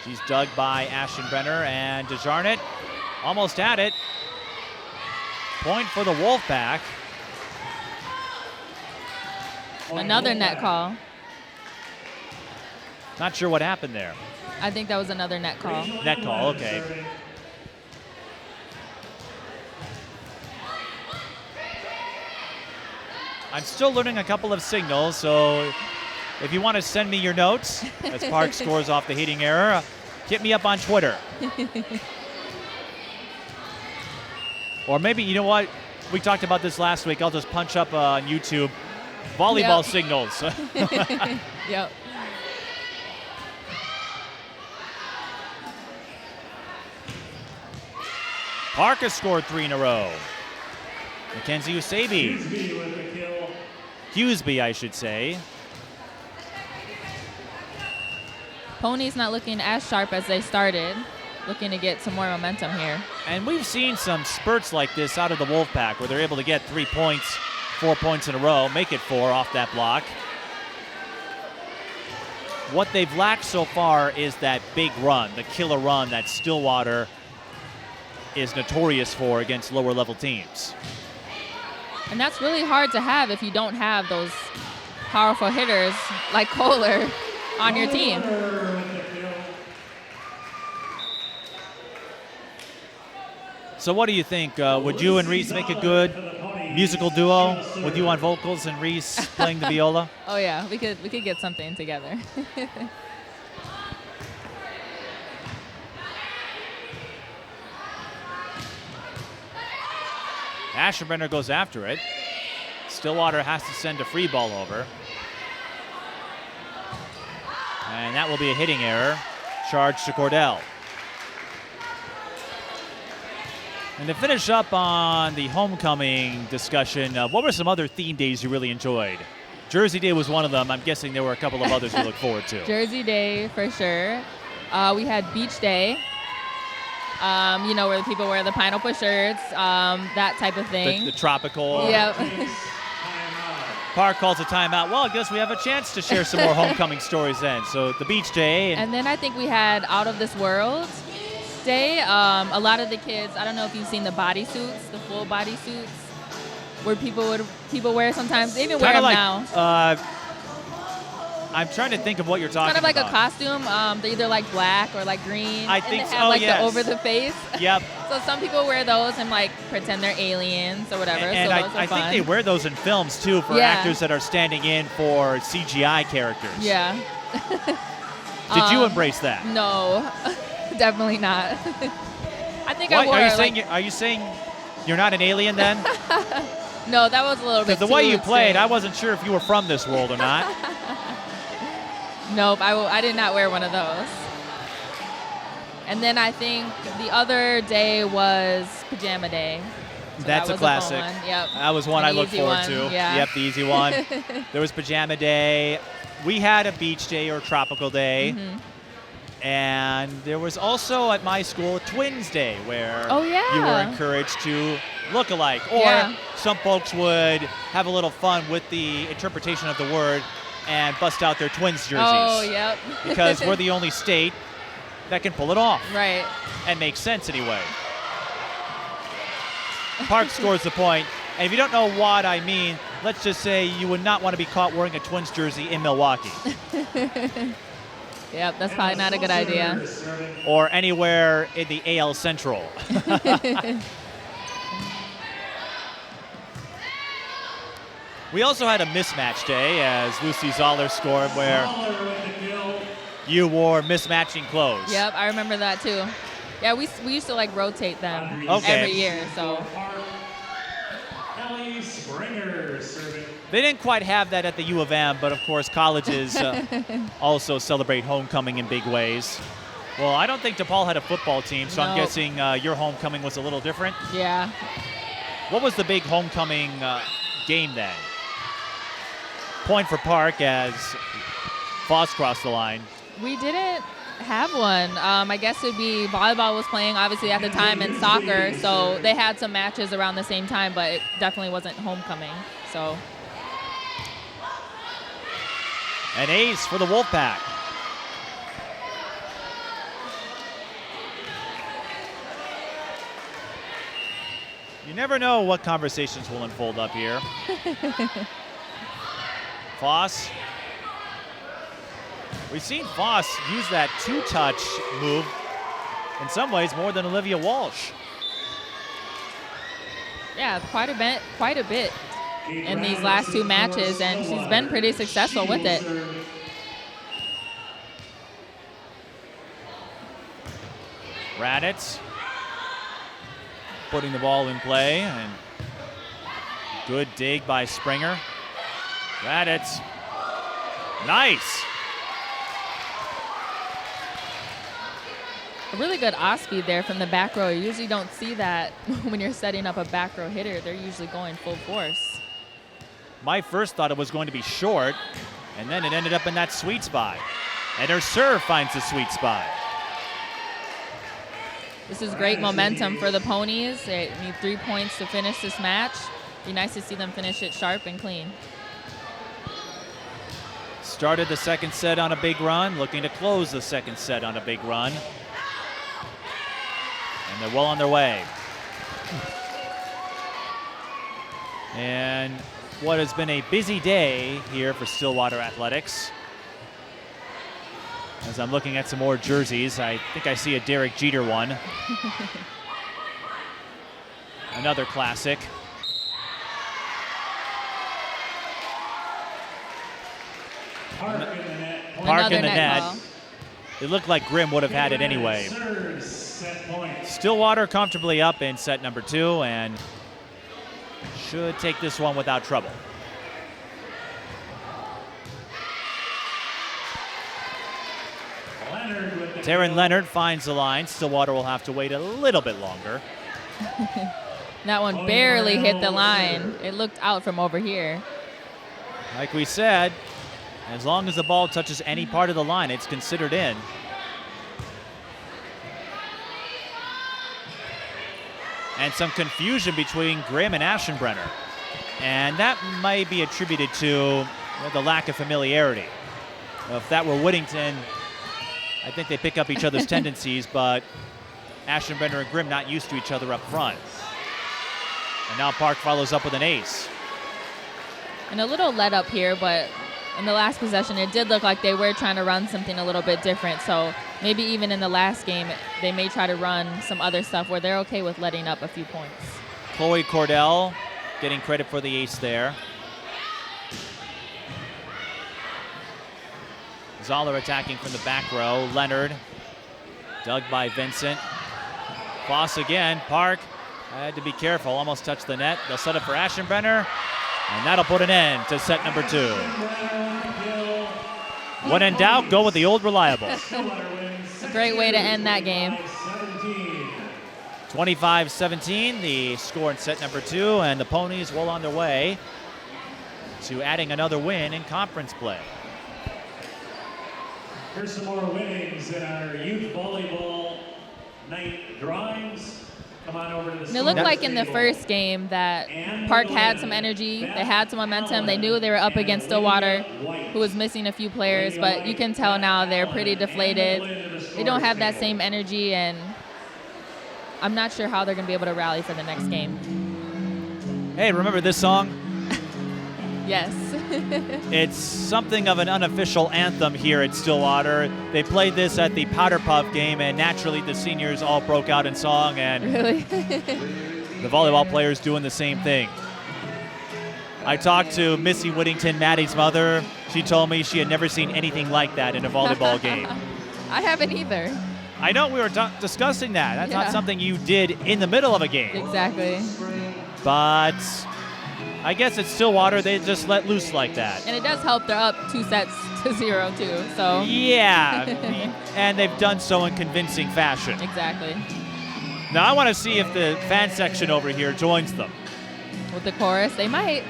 She's dug by Ashenbrenner, and DeJarnett almost had it. Point for the Wolfpack. Another net call. Not sure what happened there. I think that was another net call. Net call, okay. I'm still learning a couple of signals, so if you want to send me your notes as Park scores off the heating error, hit me up on Twitter. Or maybe, you know what? We talked about this last week. I'll just punch up on YouTube volleyball signals. Yep. Park has scored 3 in a row. Mackenzie Usabi. Hughesby, I should say. Ponies not looking as sharp as they started. Looking to get some more momentum here. And we've seen some spurts like this out of the Wolfpack where they're able to get 3 points, 4 points in a row, make it 4 off that block. What they've lacked so far is that big run, the killer run that Stillwater is notorious for against lower level teams. And that's really hard to have if you don't have those powerful hitters like Kohler on your team. So what do you think? Would you and Reese make a good musical duo with you on vocals and Reese playing the viola? Oh yeah, we could get something together. Ashenbrenner goes after it. Stillwater has to send a free ball over. And that will be a hitting error. Charge to Cordell. And to finish up on the homecoming discussion, what were some other theme days you really enjoyed? Jersey Day was one of them. I'm guessing there were a couple of others you look forward to. Jersey Day, for sure. We had Beach Day, where the people wear the pineapple shirts, that type of thing. The tropical. Yep. Park calls a timeout. Well, I guess we have a chance to share some more homecoming stories then. So the Beach Day. And then I think we had Out of This World Day. A lot of the kids, I don't know if you've seen the bodysuits, the full bodysuits, where people wear sometimes. They even wear them now. I'm trying to think of what you're talking about. Kind of like a costume. They're either like black or like green. I think and they so. have like Yes. the over the face. Yep. So some people wear those and like pretend they're aliens or whatever. And so those are I fun. think they wear those in films too for Yeah. actors that are standing in for CGI characters. Yeah. Did you embrace that? No, definitely not. I think What? I wore. Are you saying you're not an alien then? No, that was a little bit. Because the way too you played, extreme. I wasn't sure if you were from this world or not. Nope, I did not wear one of those. And then I think the other day was Pajama Day. So That's that a was classic. fun one. Yep. That was one An I looked easy forward one, to. yeah. Yep, the easy one. There was Pajama Day. We had a Beach Day or Tropical Day. Mm-hmm. And there was also at my school Twins Day, where Oh, yeah. you were encouraged to look alike. Or Yeah. some folks would have a little fun with the interpretation of the word and bust out their Twins jerseys. Oh, yep. Because we're the only state that can pull it off. Right. And makes sense anyway. Park scores the point. And if you don't know what I mean, let's just say you would not want to be caught wearing a Twins jersey in Milwaukee. Yep, that's probably not a good idea. Or anywhere in the AL Central. We also had a mismatch day, as Lucy Zoller scored, where you wore mismatching clothes. Yep, I remember that too. Yeah, we used to like rotate them every year. So Kelly Springer serving. They didn't quite have that at the U of M, but of course colleges also celebrate homecoming in big ways. Well, I don't think DePaul had a football team, so I'm Nope. guessing your homecoming was a little different. yeah, What was the big homecoming game then? Point for Park as Foss crossed the line. we didn't have one. I guess it would be volleyball was playing obviously at the time and soccer, so they had some matches around the same time, but it definitely wasn't homecoming. So An ace for the Wolfpack. You never know what conversations will unfold up here. Foss. We've seen Foss use that two-touch move in some ways more than Olivia Walsh. yeah, quite a bit in these last two matches, and she's been pretty successful with it. Raditz putting the ball in play, and good dig by Springer. Raditz, nice. A really good off speed there from the back row. You usually don't see that when you're setting up a back row hitter. They're usually going full force. My first thought it was going to be short, and then it ended up in that sweet spot. And her serve finds the sweet spot. This is great momentum for the Ponies. They need 3 points to finish this match. Be nice to see them finish it sharp and clean. Started the second set on a big run, looking to close the second set on a big run. And they're well on their way. And what has been a busy day here for Stillwater Athletics. As I'm looking at some more jerseys, I think I see a Derek Jeter one. Another classic. Park in the net. Park Another in the net. ball. It looked like Grimm would have had it anyway. Serves, set point. Stillwater comfortably up in set number 2 and should take this one without trouble. Leonard with the Taryn kill. Leonard finds the line. Stillwater will have to wait a little bit longer. That one barely hit the line. It looked out from over here. Like we said, as long as the ball touches any part of the line, it's considered in. And some confusion between Grimm and Aschenbrenner. And that might be attributed to the lack of familiarity. If that were Whittington, I think they pick up each other's tendencies, but Aschenbrenner and Grimm not used to each other up front. And now Park follows up with an ace. And a little let up here, but in the last possession, it did look like they were trying to run something a little bit different. So maybe even in the last game, they may try to run some other stuff where they're okay with letting up a few points. Chloe Cordell getting credit for the ace there. Zoller attacking from the back row. Leonard dug by Vincent. Foss again. Park had to be careful, almost touched the net. They'll set up for Aschenbrenner, and that'll put an end to set number 2. When in doubt, go with the old reliable. A great way to end that game. 25-17, the score in set number 2, and the Ponies well on their way to adding another win in conference play. Here's some more winnings in our youth volleyball night drawings. Come on over to the And it looked like in the first game that Park had some energy, they had some momentum, they knew they were up against Stillwater, who was missing a few players, but you can tell now they're pretty deflated. They don't have that same energy, and I'm not sure how they're going to be able to rally for the next game. Hey, remember this song? Yes. It's something of an unofficial anthem here at Stillwater. They played this at the Powder Puff game, and naturally the seniors all broke out in song, and Really? the volleyball players doing the same thing. I talked to Missy Whittington, Maddie's mother. She told me she had never seen anything like that in a volleyball game. I haven't either. I know we were discussing that. That's Yeah. not something you did in the middle of a game. Exactly. But I guess at Stillwater, they just let loose like that. And it does help they're up 2-0 too, so. Yeah, and they've done so in convincing fashion. Exactly. Now I want to see if the fan section over here joins them. With the chorus, they might.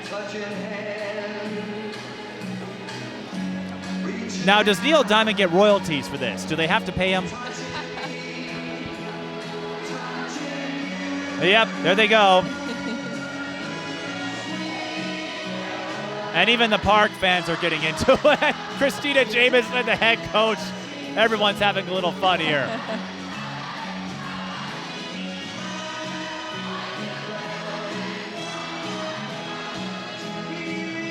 Now, does Neil Diamond get royalties for this? Do they have to pay him? Yep, there they go. And even the Park fans are getting into it. Christina Jamieson, the head coach. Everyone's having a little fun here.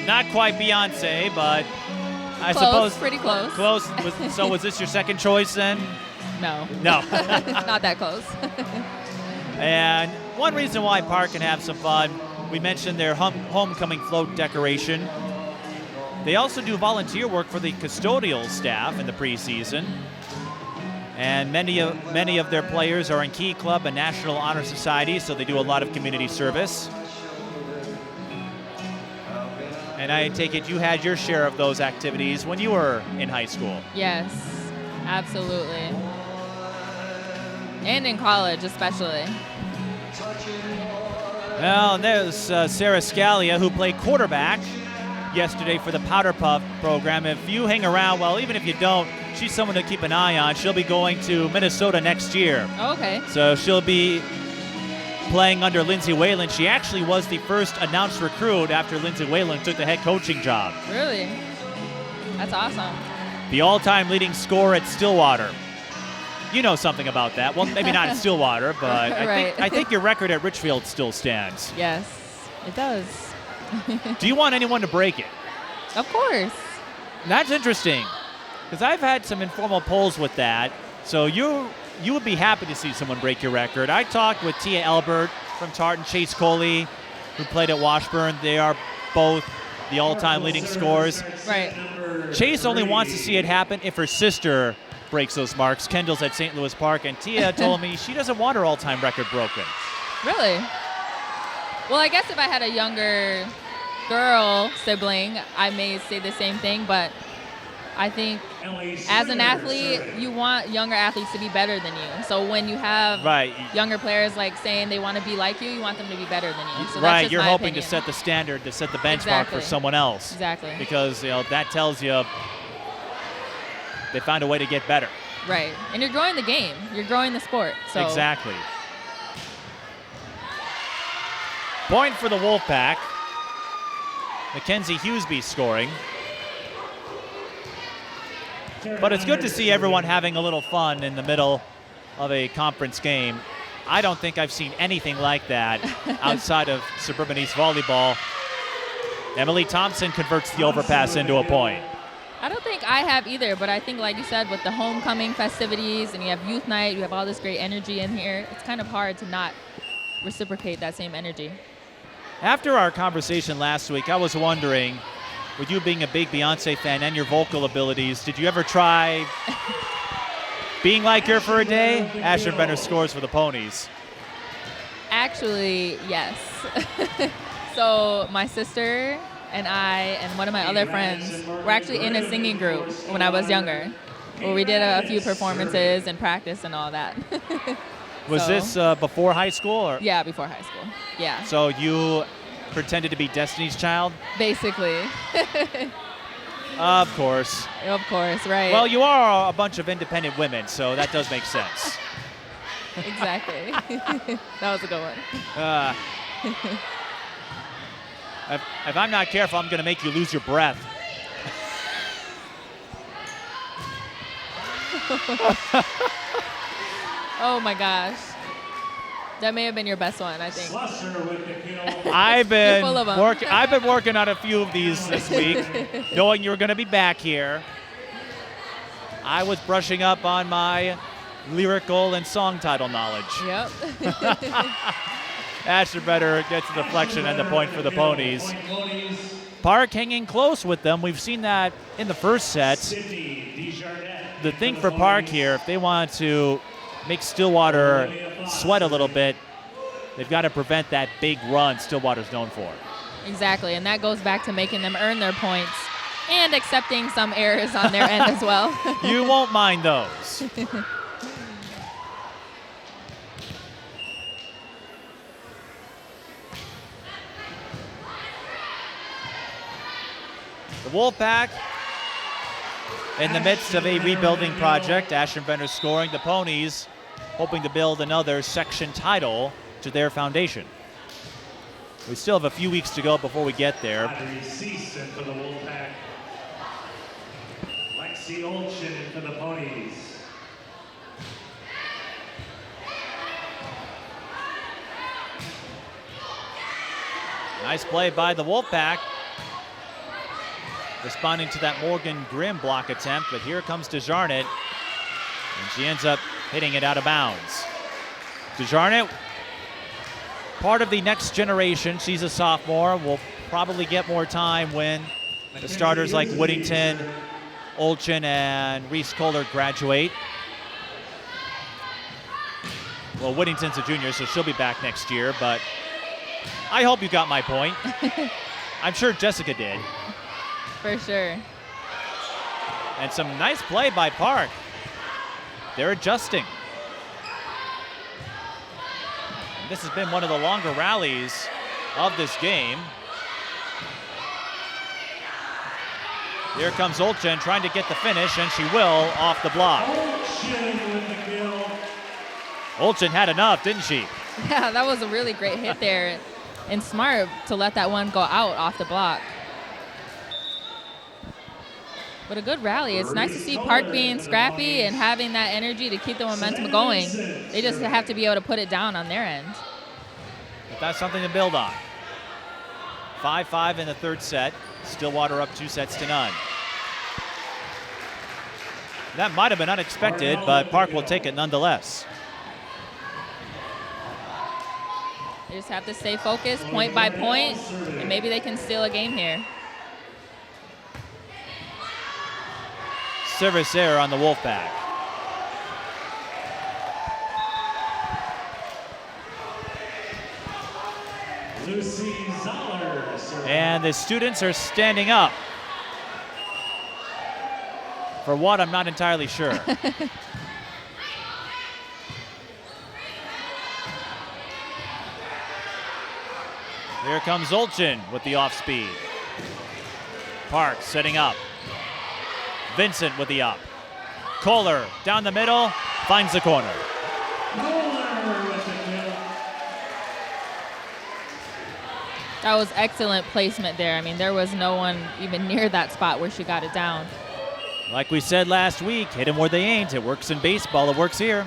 Not quite Beyonce, but I Close, suppose pretty close. Close. So was this your second choice then? No. No. Not that close. And one reason why Park can have some fun, we mentioned their homecoming float decoration. They also do volunteer work for the custodial staff in the preseason. And many of their players are in Key Club and National Honor Society, so they do a lot of community service. And I take it you had your share of those activities when you were in high school. Yes, absolutely. And in college, especially. Well, and there's Sarah Scalia, who played quarterback yesterday for the Powder Puff program. If you hang around, well, even if you don't, she's someone to keep an eye on. She'll be going to Minnesota next year. Oh, okay. So she'll be playing under Lindsay Whalen. She actually was the first announced recruit after Lindsay Whalen took the head coaching job. Really? That's awesome. The all-time leading scorer at Stillwater. You know something about that. Well, maybe not at Stillwater, but Right. I think your record at Richfield still stands. Yes, it does. Do you want anyone to break it? Of course. That's interesting, because I've had some informal polls with that. So you would be happy to see someone break your record. I talked with Tia Elbert from Tartan, Chase Coley, who played at Washburn. They are both the all-time leading scorers. Right. Chase only wants to see it happen if her sister breaks those marks. Kendall's at St. Louis Park, and Tia told me she doesn't want her all-time record broken. Really? Well, I guess if I had a younger girl sibling, I may say the same thing, but I think as an athlete, you want younger athletes to be better than you. So when you have younger players like saying they want to be like you want them to be better than you. So that's just you're my hoping opinion. to set the standard, to set the benchmark for someone else. Exactly. Because that tells you they found a way to get better. Right. And you're growing the game. You're growing the sport. So Exactly. Point for the Wolfpack. Mackenzie Hughesby scoring. But it's good to see everyone having a little fun in the middle of a conference game. I don't think I've seen anything like that outside of Suburban East volleyball. Emily Thompson converts the overpass into a point. I don't think I have either, but I think, like you said, with the homecoming festivities and you have youth night, you have all this great energy in here, it's kind of hard to not reciprocate that same energy. After our conversation last week, I was wondering, with you being a big Beyonce fan and your vocal abilities, did you ever try being like her for a day? Asher Benner scores for the Ponies. Actually, yes. So my sister and I and one of my other friends were actually in a singing group when I was younger, where we did a few performances and practice and all that. Was this before high school? Or? Yeah, before high school. Yeah. So you pretended to be Destiny's Child? Basically. Of course. Of course, right. Well, you are a bunch of independent women, so that does make sense. Exactly. That was a good one. If I'm not careful, I'm going to make you lose your breath. Oh my gosh. That may have been your best one, I think. I've been full of 'em. I've been working on a few of these this week, knowing you were going to be back here. I was brushing up on my lyrical and song title knowledge. Yep. Asher Better gets the deflection and the point for the Ponies. Park hanging close with them. We've seen that in the first set. The thing for Park here, if they want to make Stillwater sweat a little bit, they've got to prevent that big run Stillwater's known for. Exactly, and that goes back to making them earn their points and accepting some errors on their end as well. You won't mind those. The Wolfpack in the midst of a rebuilding project. Ashton Bender scoring. The Ponies hoping to build another section title to their foundation. We still have a few weeks to go before we get there. Ceason for the Wolfpack. Lexi Olchin for the Ponies. Nice play by the Wolfpack. Responding to that Morgan Grimm block attempt, but here comes DeJarnett, and she ends up hitting it out of bounds. DeJarnett, part of the next generation. She's a sophomore. Will probably get more time when the starters like Whittington, Olchin, and Reese Kohler graduate. Well, Whittington's a junior, so she'll be back next year, but I hope you got my point. I'm sure Jessica did. For sure. And some nice play by Park. They're adjusting. And this has been one of the longer rallies of this game. Here comes Olchin trying to get the finish, and she will off the block. Olchin had enough, didn't she? Yeah, that was a really great hit there. And smart to let that one go out off the block. But a good rally. It's nice to see Park being scrappy and having that energy to keep the momentum going. They just have to be able to put it down on their end. But that's something to build on. 5-5 in the third set. Stillwater up 2-0. That might have been unexpected, but Park will take it nonetheless. They just have to stay focused point by point, and maybe they can steal a game here. Service error on the Wolfpack. Lucy Zoller. And the students are standing up. For what, I'm not entirely sure. Here comes Olchin with the off speed. Park setting up. Vincent with the up. Kohler down the middle, finds the corner. That was excellent placement there. I mean, there was no one even near that spot where she got it down. Like we said last week, hit them where they ain't. It works in baseball, it works here.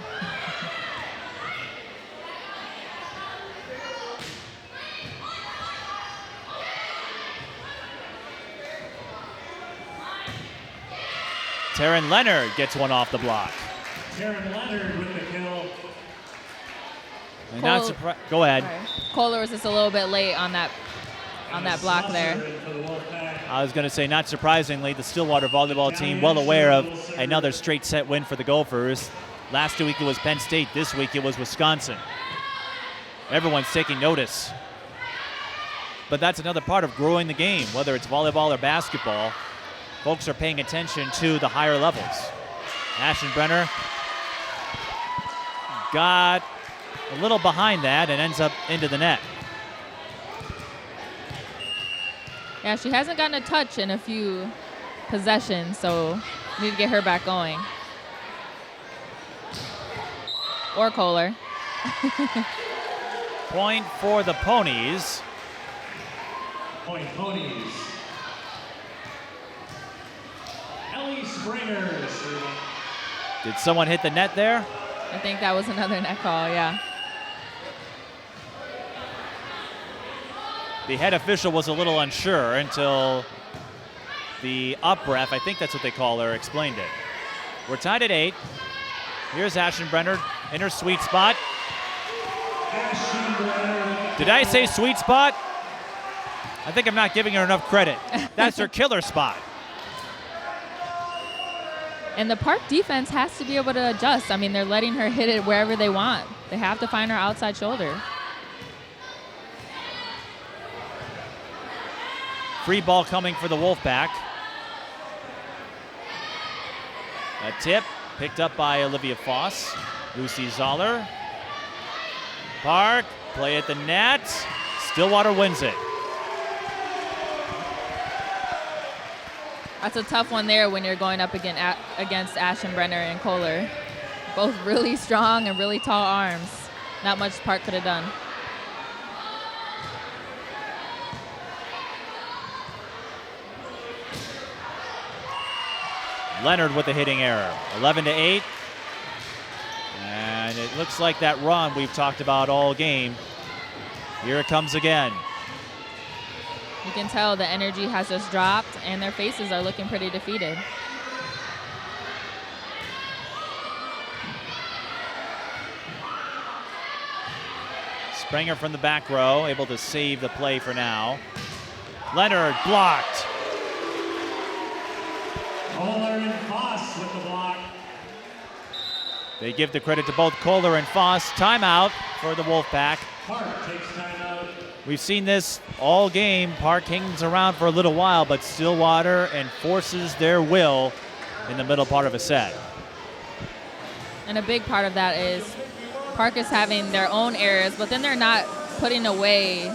Taryn Leonard gets one off the block. Taryn Leonard with the kill. And not surprised. Go ahead. Kohler was just a little bit late on that block there. I was going to say, not surprisingly, the Stillwater volleyball team well aware of another straight set win for the Gophers. Last week it was Penn State. This week it was Wisconsin. Everyone's taking notice. But that's another part of growing the game, whether it's volleyball or basketball. Folks are paying attention to the higher levels. Aschenbrenner got a little behind that and ends up into the net. Yeah, she hasn't gotten a touch in a few possessions, so we need to get her back going. Or Kohler. Point for the Ponies. Point Ponies. Ellie Springer. Did someone hit the net there? I think that was another net call, yeah. The head official was a little unsure until the up ref, I think that's what they call her, explained it. We're tied at 8. Here's Aschenbrenner in her sweet spot. Did I say sweet spot? I think I'm not giving her enough credit. That's her killer spot. And the Park defense has to be able to adjust. I mean, they're letting her hit it wherever they want. They have to find her outside shoulder. Free ball coming for the Wolfpack. A tip picked up by Olivia Foss. Lucy Zoller. Park, play at the net. Stillwater wins it. That's a tough one there when you're going up against Aschenbrenner and Kohler. Both really strong and really tall arms. Not much Park could have done. Leonard with the hitting error. 11-8. And it looks like that run we've talked about all game. Here it comes again. You can tell the energy has just dropped and their faces are looking pretty defeated. Springer from the back row, able to save the play for now. Leonard blocked. Kohler and Foss with the block. They give the credit to both Kohler and Foss. Timeout for the Wolfpack. Park takes timeout. We've seen this all game. Park hangs around for a little while, but Stillwater enforces their will in the middle part of a set. And a big part of that is Park is having their own errors, but then they're not putting away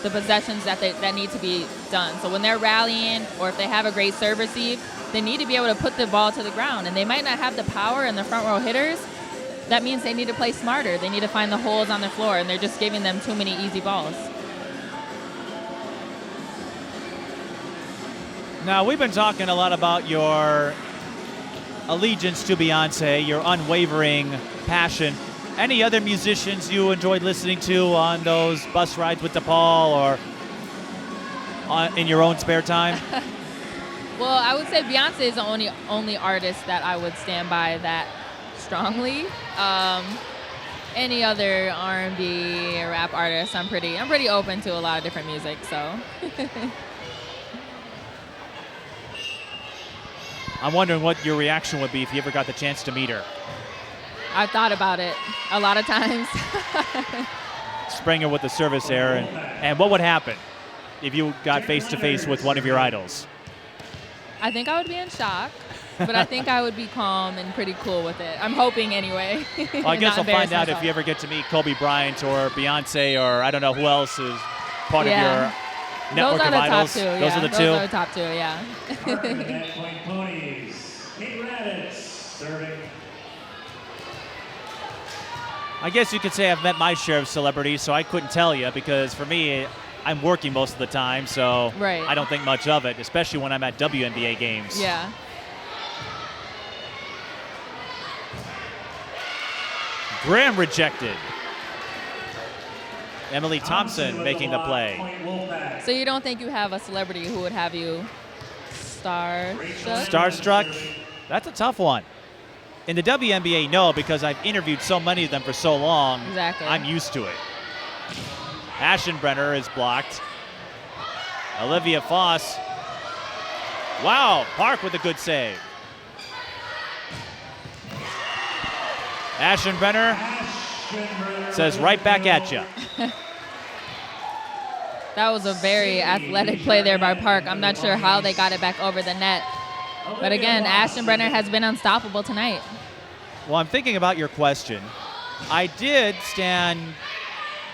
the possessions that need to be done. So when they're rallying or if they have a great serve receive, they need to be able to put the ball to the ground. And they might not have the power in the front row hitters. That means they need to play smarter. They need to find the holes on the floor, and they're just giving them too many easy balls. Now, we've been talking a lot about your allegiance to Beyonce, your unwavering passion. Any other musicians you enjoyed listening to on those bus rides with DePaul or in your own spare time? Well, I would say Beyonce is the only artist that I would stand by that strongly. Any other R&B or rap artist, I'm pretty open to a lot of different music. So. I'm wondering what your reaction would be if you ever got the chance to meet her. I've thought about it a lot of times. Springer with the service error, and what would happen if you got face to face with one of your idols? I think I would be in shock. but I think I would be calm and pretty cool with it. I'm hoping anyway. Well, I guess we'll find out if you ever get to meet Kobe Bryant or Beyonce or I don't know who else is part of your network of idols. Those are the top two. Those are the top two, yeah. Net point Ponies. Kate Raditz serving. I guess you could say I've met my share of celebrities, so I couldn't tell you because for me, I'm working most of the time, so I don't think much of it, especially when I'm at WNBA games. Yeah. Graham rejected. Emily Thompson making the play. So you don't think you have a celebrity who would have you starstruck? Starstruck? That's a tough one. In the WNBA, no, because I've interviewed so many of them for so long. Exactly. I'm used to it. Aschenbrenner is blocked. Olivia Foss. Wow, Park with a good save. Aschenbrenner says right back at you. That was a very athletic play there by Park. I'm not sure how they got it back over the net. But again, Aschenbrenner has been unstoppable tonight. Well, I'm thinking about your question. I did stand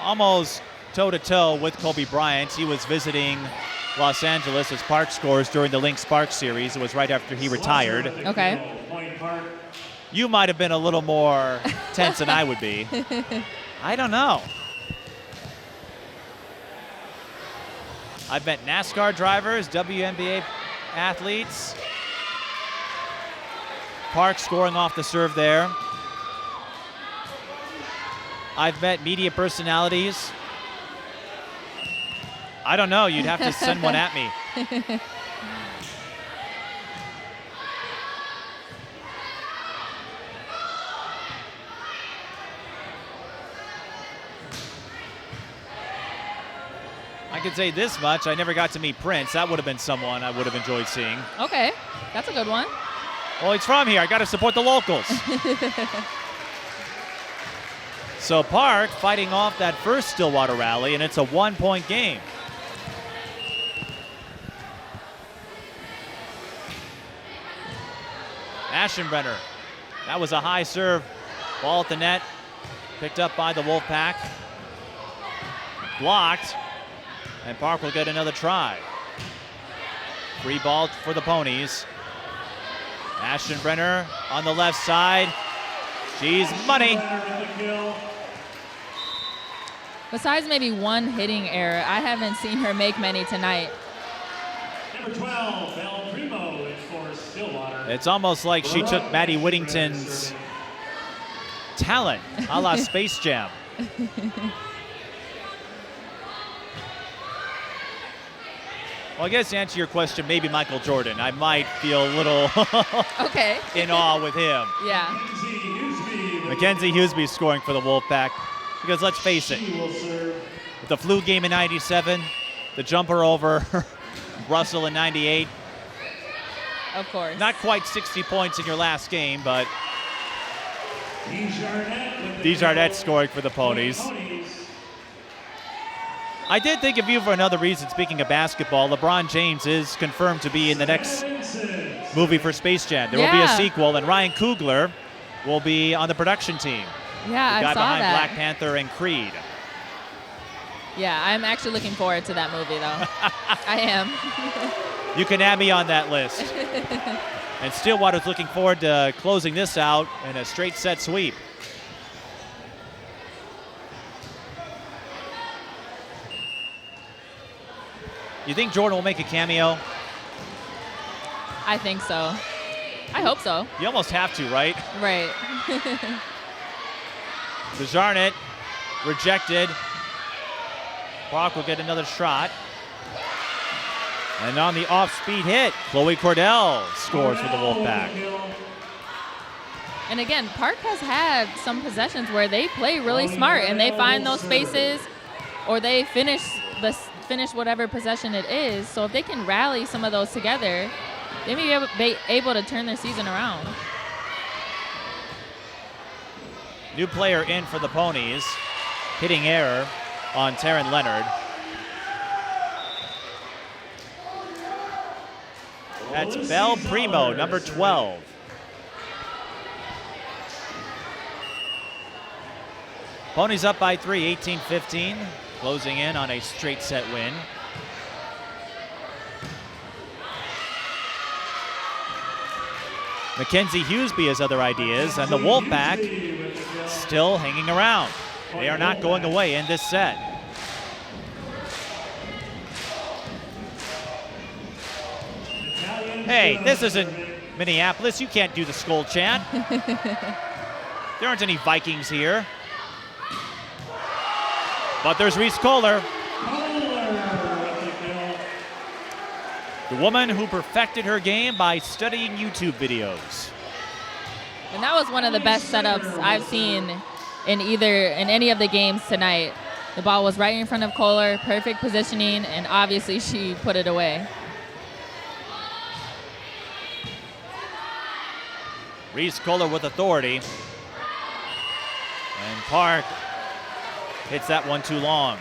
almost toe-to-toe with Kobe Bryant. He was visiting Los Angeles as Park scores during the Lynx Sparks series. It was right after he retired. Okay. You might have been a little more tense than I would be. I don't know. I've met NASCAR drivers, WNBA athletes. Park scoring off the serve there. I've met media personalities. I don't know. You'd have to send one at me. I could say this much. I never got to meet Prince. That would have been someone I would have enjoyed seeing. Okay. That's a good one. Well, he's from here. I got to support the locals. So Park fighting off that first Stillwater rally, and it's a 1-point game. Aschenbrenner. That was a high serve. Ball at the net. Picked up by the Wolfpack. Blocked. And Park will get another try. Free ball for the Ponies. Aschenbrenner on the left side. She's money. Besides maybe one hitting error, I haven't seen her make many tonight. Number 12, El Primo is for Stillwater. It's almost like she took Maddie Whittington's talent, a la Space Jam. Well, I guess to answer your question, maybe Michael Jordan. I might feel a little in awe with him. Yeah. Mackenzie Huseby scoring for the Wolfpack. Because let's face it, with the flu game in '97, the jumper over Russell in '98. Of course. Not quite 60 points in your last game, but Desjardins scoring for the Ponies. I did think of you for another reason. Speaking of basketball, LeBron James is confirmed to be in the next movie for Space Jam. There will be a sequel, and Ryan Coogler will be on the production team. Yeah, the guy I saw behind that. Black Panther and Creed. Yeah, I'm actually looking forward to that movie, though. I am. You can add me on that list. And Stillwater's looking forward to closing this out in a straight set sweep. You think Jordan will make a cameo? I think so. I hope so. You almost have to, right? Right. Desjardins rejected. Park will get another shot. And on the off-speed hit, Chloe Cordell scores for the Wolfpack. And again, Park has had some possessions where they play really smart and they find those spaces or they finish whatever possession it is. So if they can rally some of those together, they may be able to turn their season around. New player in for the Ponies. Hitting error on Taryn Leonard. That's Belle Primo, number 12. Ponies up by 3, 18-15, closing in on a straight set win. Mackenzie Hughesby has other ideas, and the Wolfpack still hanging around. They are not going away in this set. Hey, this isn't Minneapolis. You can't do the skull chant. There aren't any Vikings here. But there's Reese Kohler, the woman who perfected her game by studying YouTube videos. And that was one of the best setups I've seen in any of the games tonight. The ball was right in front of Kohler, perfect positioning, and obviously she put it away. Reese Kohler with authority. And Park hits that one too long.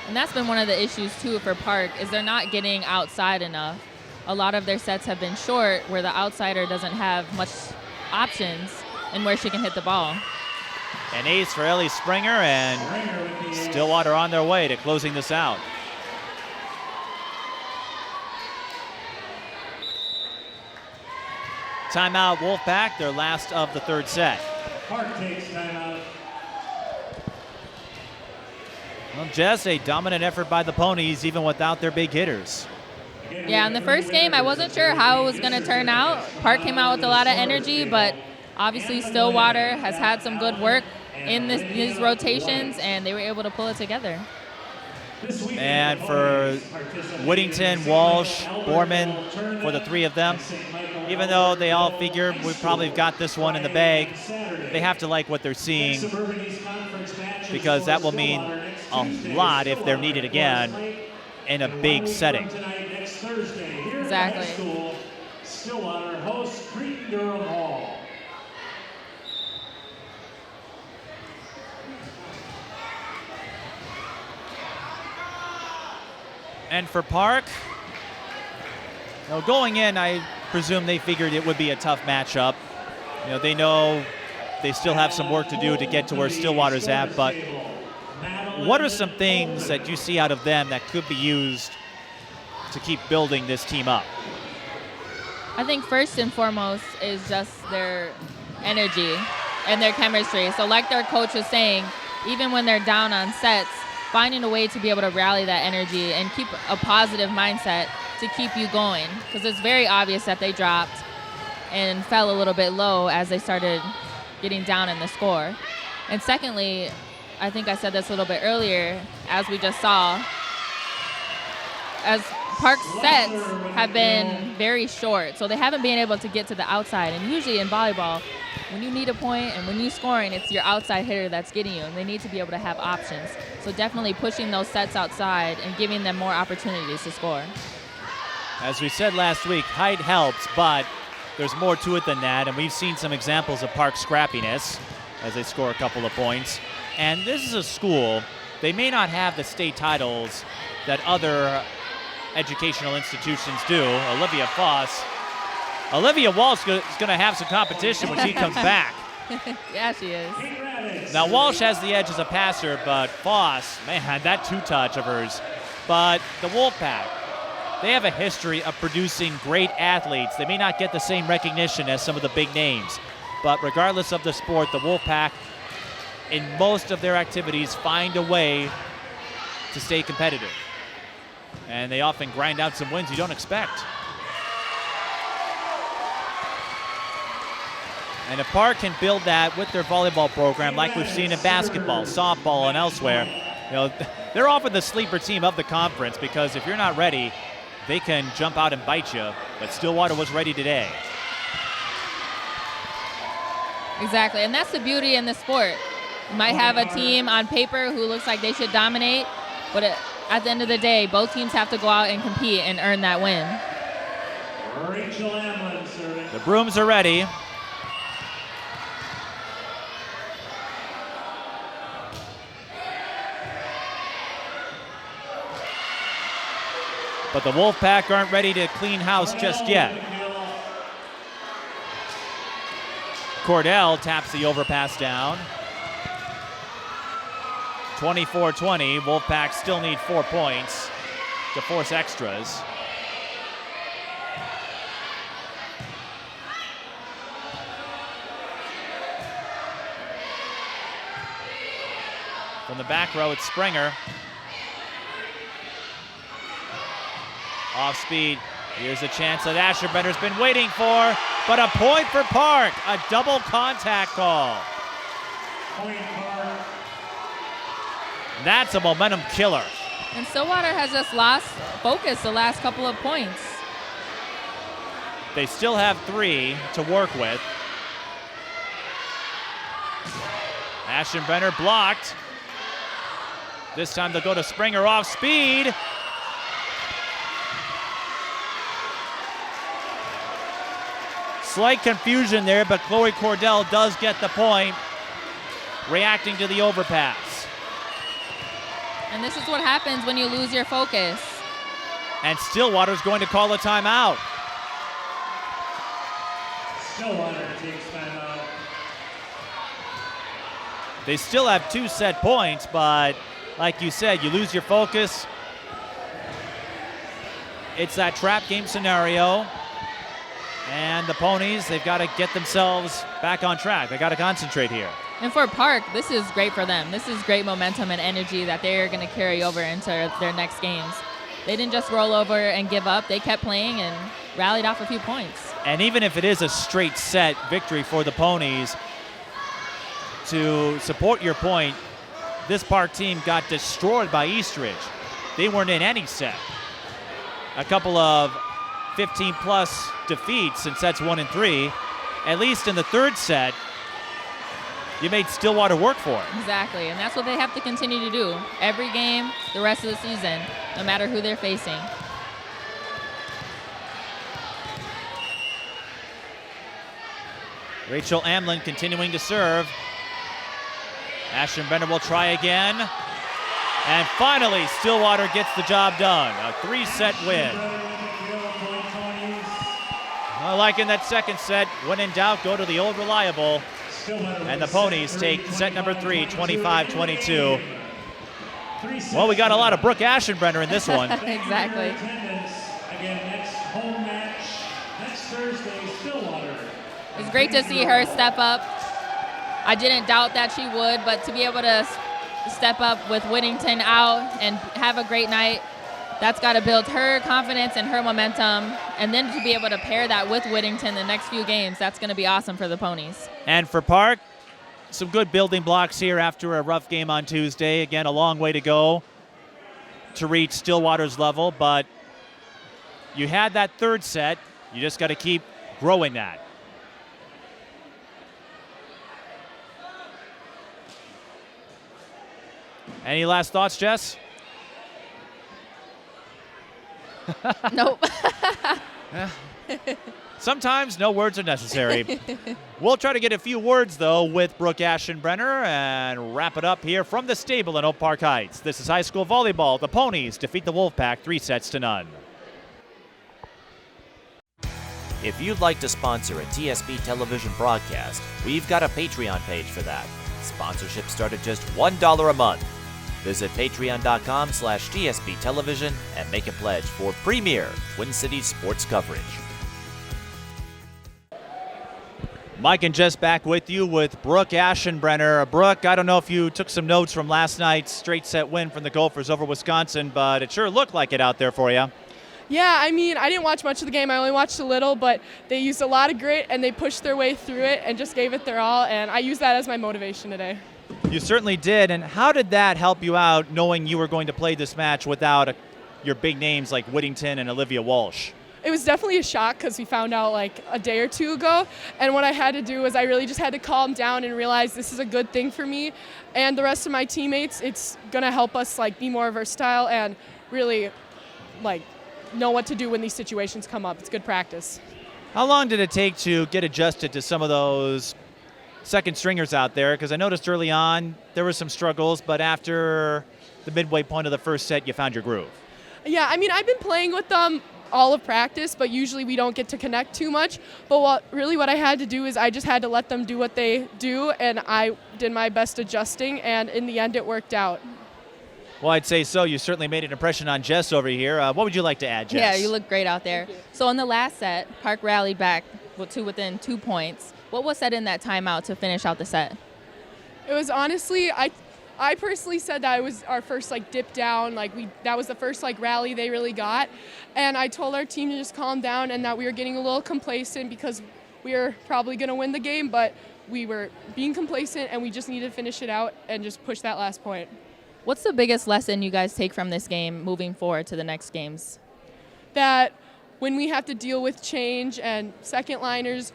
And that's been one of the issues too for Park, is they're not getting outside enough. A lot of their sets have been short where the outsider doesn't have much options and where she can hit the ball. An ace for Ellie Springer, and Stillwater on their way to closing this out. Timeout Wolfpack, their last of the third set. Park takes timeout. Well, Jess, a dominant effort by the Ponies even without their big hitters. Yeah, in the first game, I wasn't sure how it was going to turn out. Park came out with a lot of energy, but obviously Stillwater has had some good work in these rotations, and they were able to pull it together. And for Whittington, Walsh, Borman, for the three of them, even though they all figure we probably got this one in the bag, they have to like what they're seeing, because that will mean a lot if they're needed again in a big setting. Exactly. Stillwater hosts Cretin-Durham Hall. And for Park, going in, I presume they figured it would be a tough matchup. They know they still have some work to do to get to where Stillwater's at, but what are some things that you see out of them that could be used to keep building this team up? I think first and foremost is just their energy and their chemistry. So like their coach was saying, even when they're down on sets, finding a way to be able to rally that energy and keep a positive mindset to keep you going. Because it's very obvious that they dropped and fell a little bit low as they started getting down in the score. And secondly, I think I said this a little bit earlier, as we just saw, as Park's sets have been very short, so they haven't been able to get to the outside. And usually in volleyball, when you need a point and when you're scoring, it's your outside hitter that's getting you, and they need to be able to have options. So definitely pushing those sets outside and giving them more opportunities to score. As we said last week, height helps, but there's more to it than that, and we've seen some examples of Park scrappiness as they score a couple of points. And this is a school, they may not have the state titles that other educational institutions do. Olivia Walsh is going to have some competition when she comes back. Yeah, she is. Now, Walsh has the edge as a passer, but Foss, man, that two-touch of hers. But the Wolfpack, they have a history of producing great athletes. They may not get the same recognition as some of the big names, but regardless of the sport, the Wolfpack, in most of their activities, find a way to stay competitive. And they often grind out some wins you don't expect. And if Park can build that with their volleyball program, like we've seen in basketball, softball, and elsewhere, they're often the sleeper team of the conference, because if you're not ready, they can jump out and bite you. But Stillwater was ready today. Exactly, and that's the beauty in the sport. You might have a team on paper who looks like they should dominate, but at the end of the day, both teams have to go out and compete and earn that win. The brooms are ready. But the Wolfpack aren't ready to clean house just yet. Cordell taps the overpass down. 24-20. Wolfpack still need 4 points to force extras. From the back row, it's Springer. Off speed. Here's a chance that Ashenbrenner's been waiting for, but a point for Park. A double contact call. Point Park. That's a momentum killer. And Stillwater has just lost focus the last couple of points. They still have 3 to work with. Ashenbrenner blocked. This time they'll go to Springer off speed. Slight confusion there, but Chloe Cordell does get the point, reacting to the overpass. And this is what happens when you lose your focus. And Stillwater's going to call a timeout. Stillwater takes timeout. They still have 2 set points, but like you said, you lose your focus. It's that trap game scenario. And the Ponies, they've got to get themselves back on track. They got to concentrate here. And for Park, this is great for them. This is great momentum and energy that they're going to carry over into their next games. They didn't just roll over and give up. They kept playing and rallied off a few points. And even if it is a straight set victory for the Ponies, to support your point, this Park team got destroyed by Eastridge. They weren't in any set. A couple of 15-plus defeats in sets 1 and 3. At least in the third set, you made Stillwater work for it. Exactly, and that's what they have to continue to do. Every game, the rest of the season, no matter who they're facing. Rachel Amlin continuing to serve. Ashenbrenner will try again. And finally, Stillwater gets the job done. A 3-set win. Well, like in that second set, when in doubt, go to the old reliable. And the Ponies take set number 3, 25-22. Well, we got a lot of Brooke Ashenbrenner in this one. Exactly. Again, next home match, next Thursday, Stillwater. It's great to see her step up. I didn't doubt that she would, but to be able to step up with Whittington out and have a great night, that's got to build her confidence and her momentum. And then to be able to pair that with Whittington the next few games, that's going to be awesome for the Ponies. And for Park, some good building blocks here after a rough game on Tuesday. Again, a long way to go to reach Stillwater's level, but you had that third set. You just got to keep growing that. Any last thoughts, Jess? Nope. Sometimes no words are necessary. We'll try to get a few words, though, with Brooke Ashenbrenner and wrap it up here from the stable in Oak Park Heights. This is high school volleyball. The Ponies defeat the Wolfpack 3-0. If you'd like to sponsor a TSP television broadcast, we've got a Patreon page for that. Sponsorships start at just $1 a month. Visit patreon.com/TSP television and make a pledge for premier Twin Cities sports coverage. Mike and Jess back with you with Brooke Ashenbrenner. Brooke, I don't know if you took some notes from last night's straight set win from the Gophers over Wisconsin, but it sure looked like it out there for you. Yeah, I mean, I didn't watch much of the game. I only watched a little, but they used a lot of grit and they pushed their way through it and just gave it their all, and I used that as my motivation today. You certainly did. And how did that help you out knowing you were going to play this match without your big names like Whittington and Olivia Walsh? It was definitely a shock because we found out like a day or two ago, and what I had to do was I really just had to calm down and realize this is a good thing for me and the rest of my teammates. It's going to help us like be more versatile and really like know what to do when these situations come up. It's good practice. How long did it take to get adjusted to some of those second stringers out there? Because I noticed early on there were some struggles, but after the midway point of the first set, you found your groove. Yeah, I mean, I've been playing with them all of practice, but usually we don't get to connect too much. But what I had to do is I just had to let them do what they do, and I did my best adjusting, and in the end it worked out. Well, I'd say so. You certainly made an impression on Jess over here. What would you like to add, Jess? Yeah, you look great out there. So in the last set, Park rallied back to within 2 points. What was said in that timeout to finish out the set? It was honestly, I personally said that it was our first dip down, that was the first rally they really got, and I told our team to just calm down and that we were getting a little complacent because we were probably going to win the game, but we were being complacent and we just needed to finish it out and just push that last point. What's the biggest lesson you guys take from this game moving forward to the next games? That when we have to deal with change and second liners,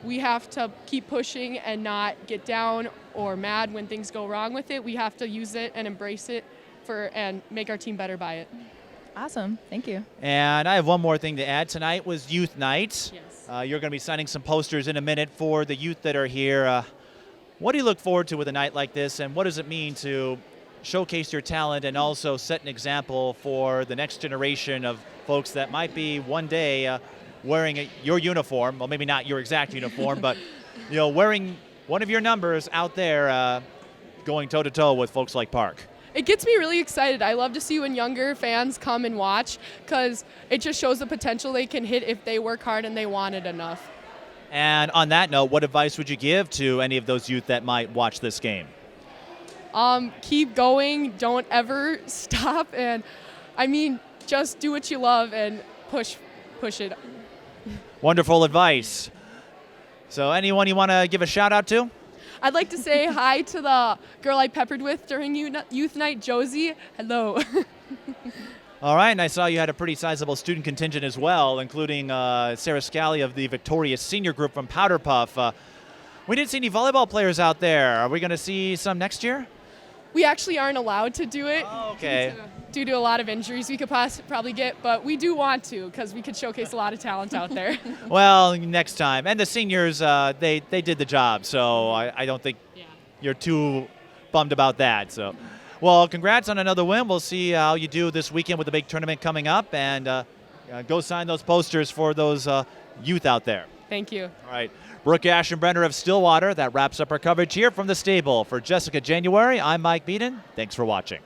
we have to keep pushing and not get down or mad when things go wrong with it. We have to use it and embrace it and make our team better by it. Awesome. Thank you. And I have one more thing to add. Tonight was Youth Night. Yes. You're going to be signing some posters in a minute for the youth that are here. What do you look forward to with a night like this, and what does it mean to showcase your talent and also set an example for the next generation of folks that might be one day wearing your uniform, well, maybe not your exact uniform, but wearing one of your numbers out there going toe-to-toe with folks like Park? It gets me really excited. I love to see when younger fans come and watch because it just shows the potential they can hit if they work hard and they want it enough. And on that note, what advice would you give to any of those youth that might watch this game? Keep going. Don't ever stop. And just do what you love and push it. Wonderful advice. So anyone you want to give a shout out to? I'd like to say hi to the girl I peppered with during youth night, Josie. Hello. All right, and I saw you had a pretty sizable student contingent as well, including Sarah Scally of the victorious senior group from Powder Puff. We didn't see any volleyball players out there. Are we going to see some next year? We actually aren't allowed to do it. Oh, okay. Due to a lot of injuries we could probably get, but we do want to because we could showcase a lot of talent out there. Well, next time. And the seniors, they did the job, so I don't think you're too bummed about that. So, well, congrats on another win. We'll see how you do this weekend with the big tournament coming up, and go sign those posters for those youth out there. Thank you. All right. Brooke Ashenbrenner of Stillwater. That wraps up our coverage here from the stable. For Jessica January, I'm Mike Peden. Thanks for watching.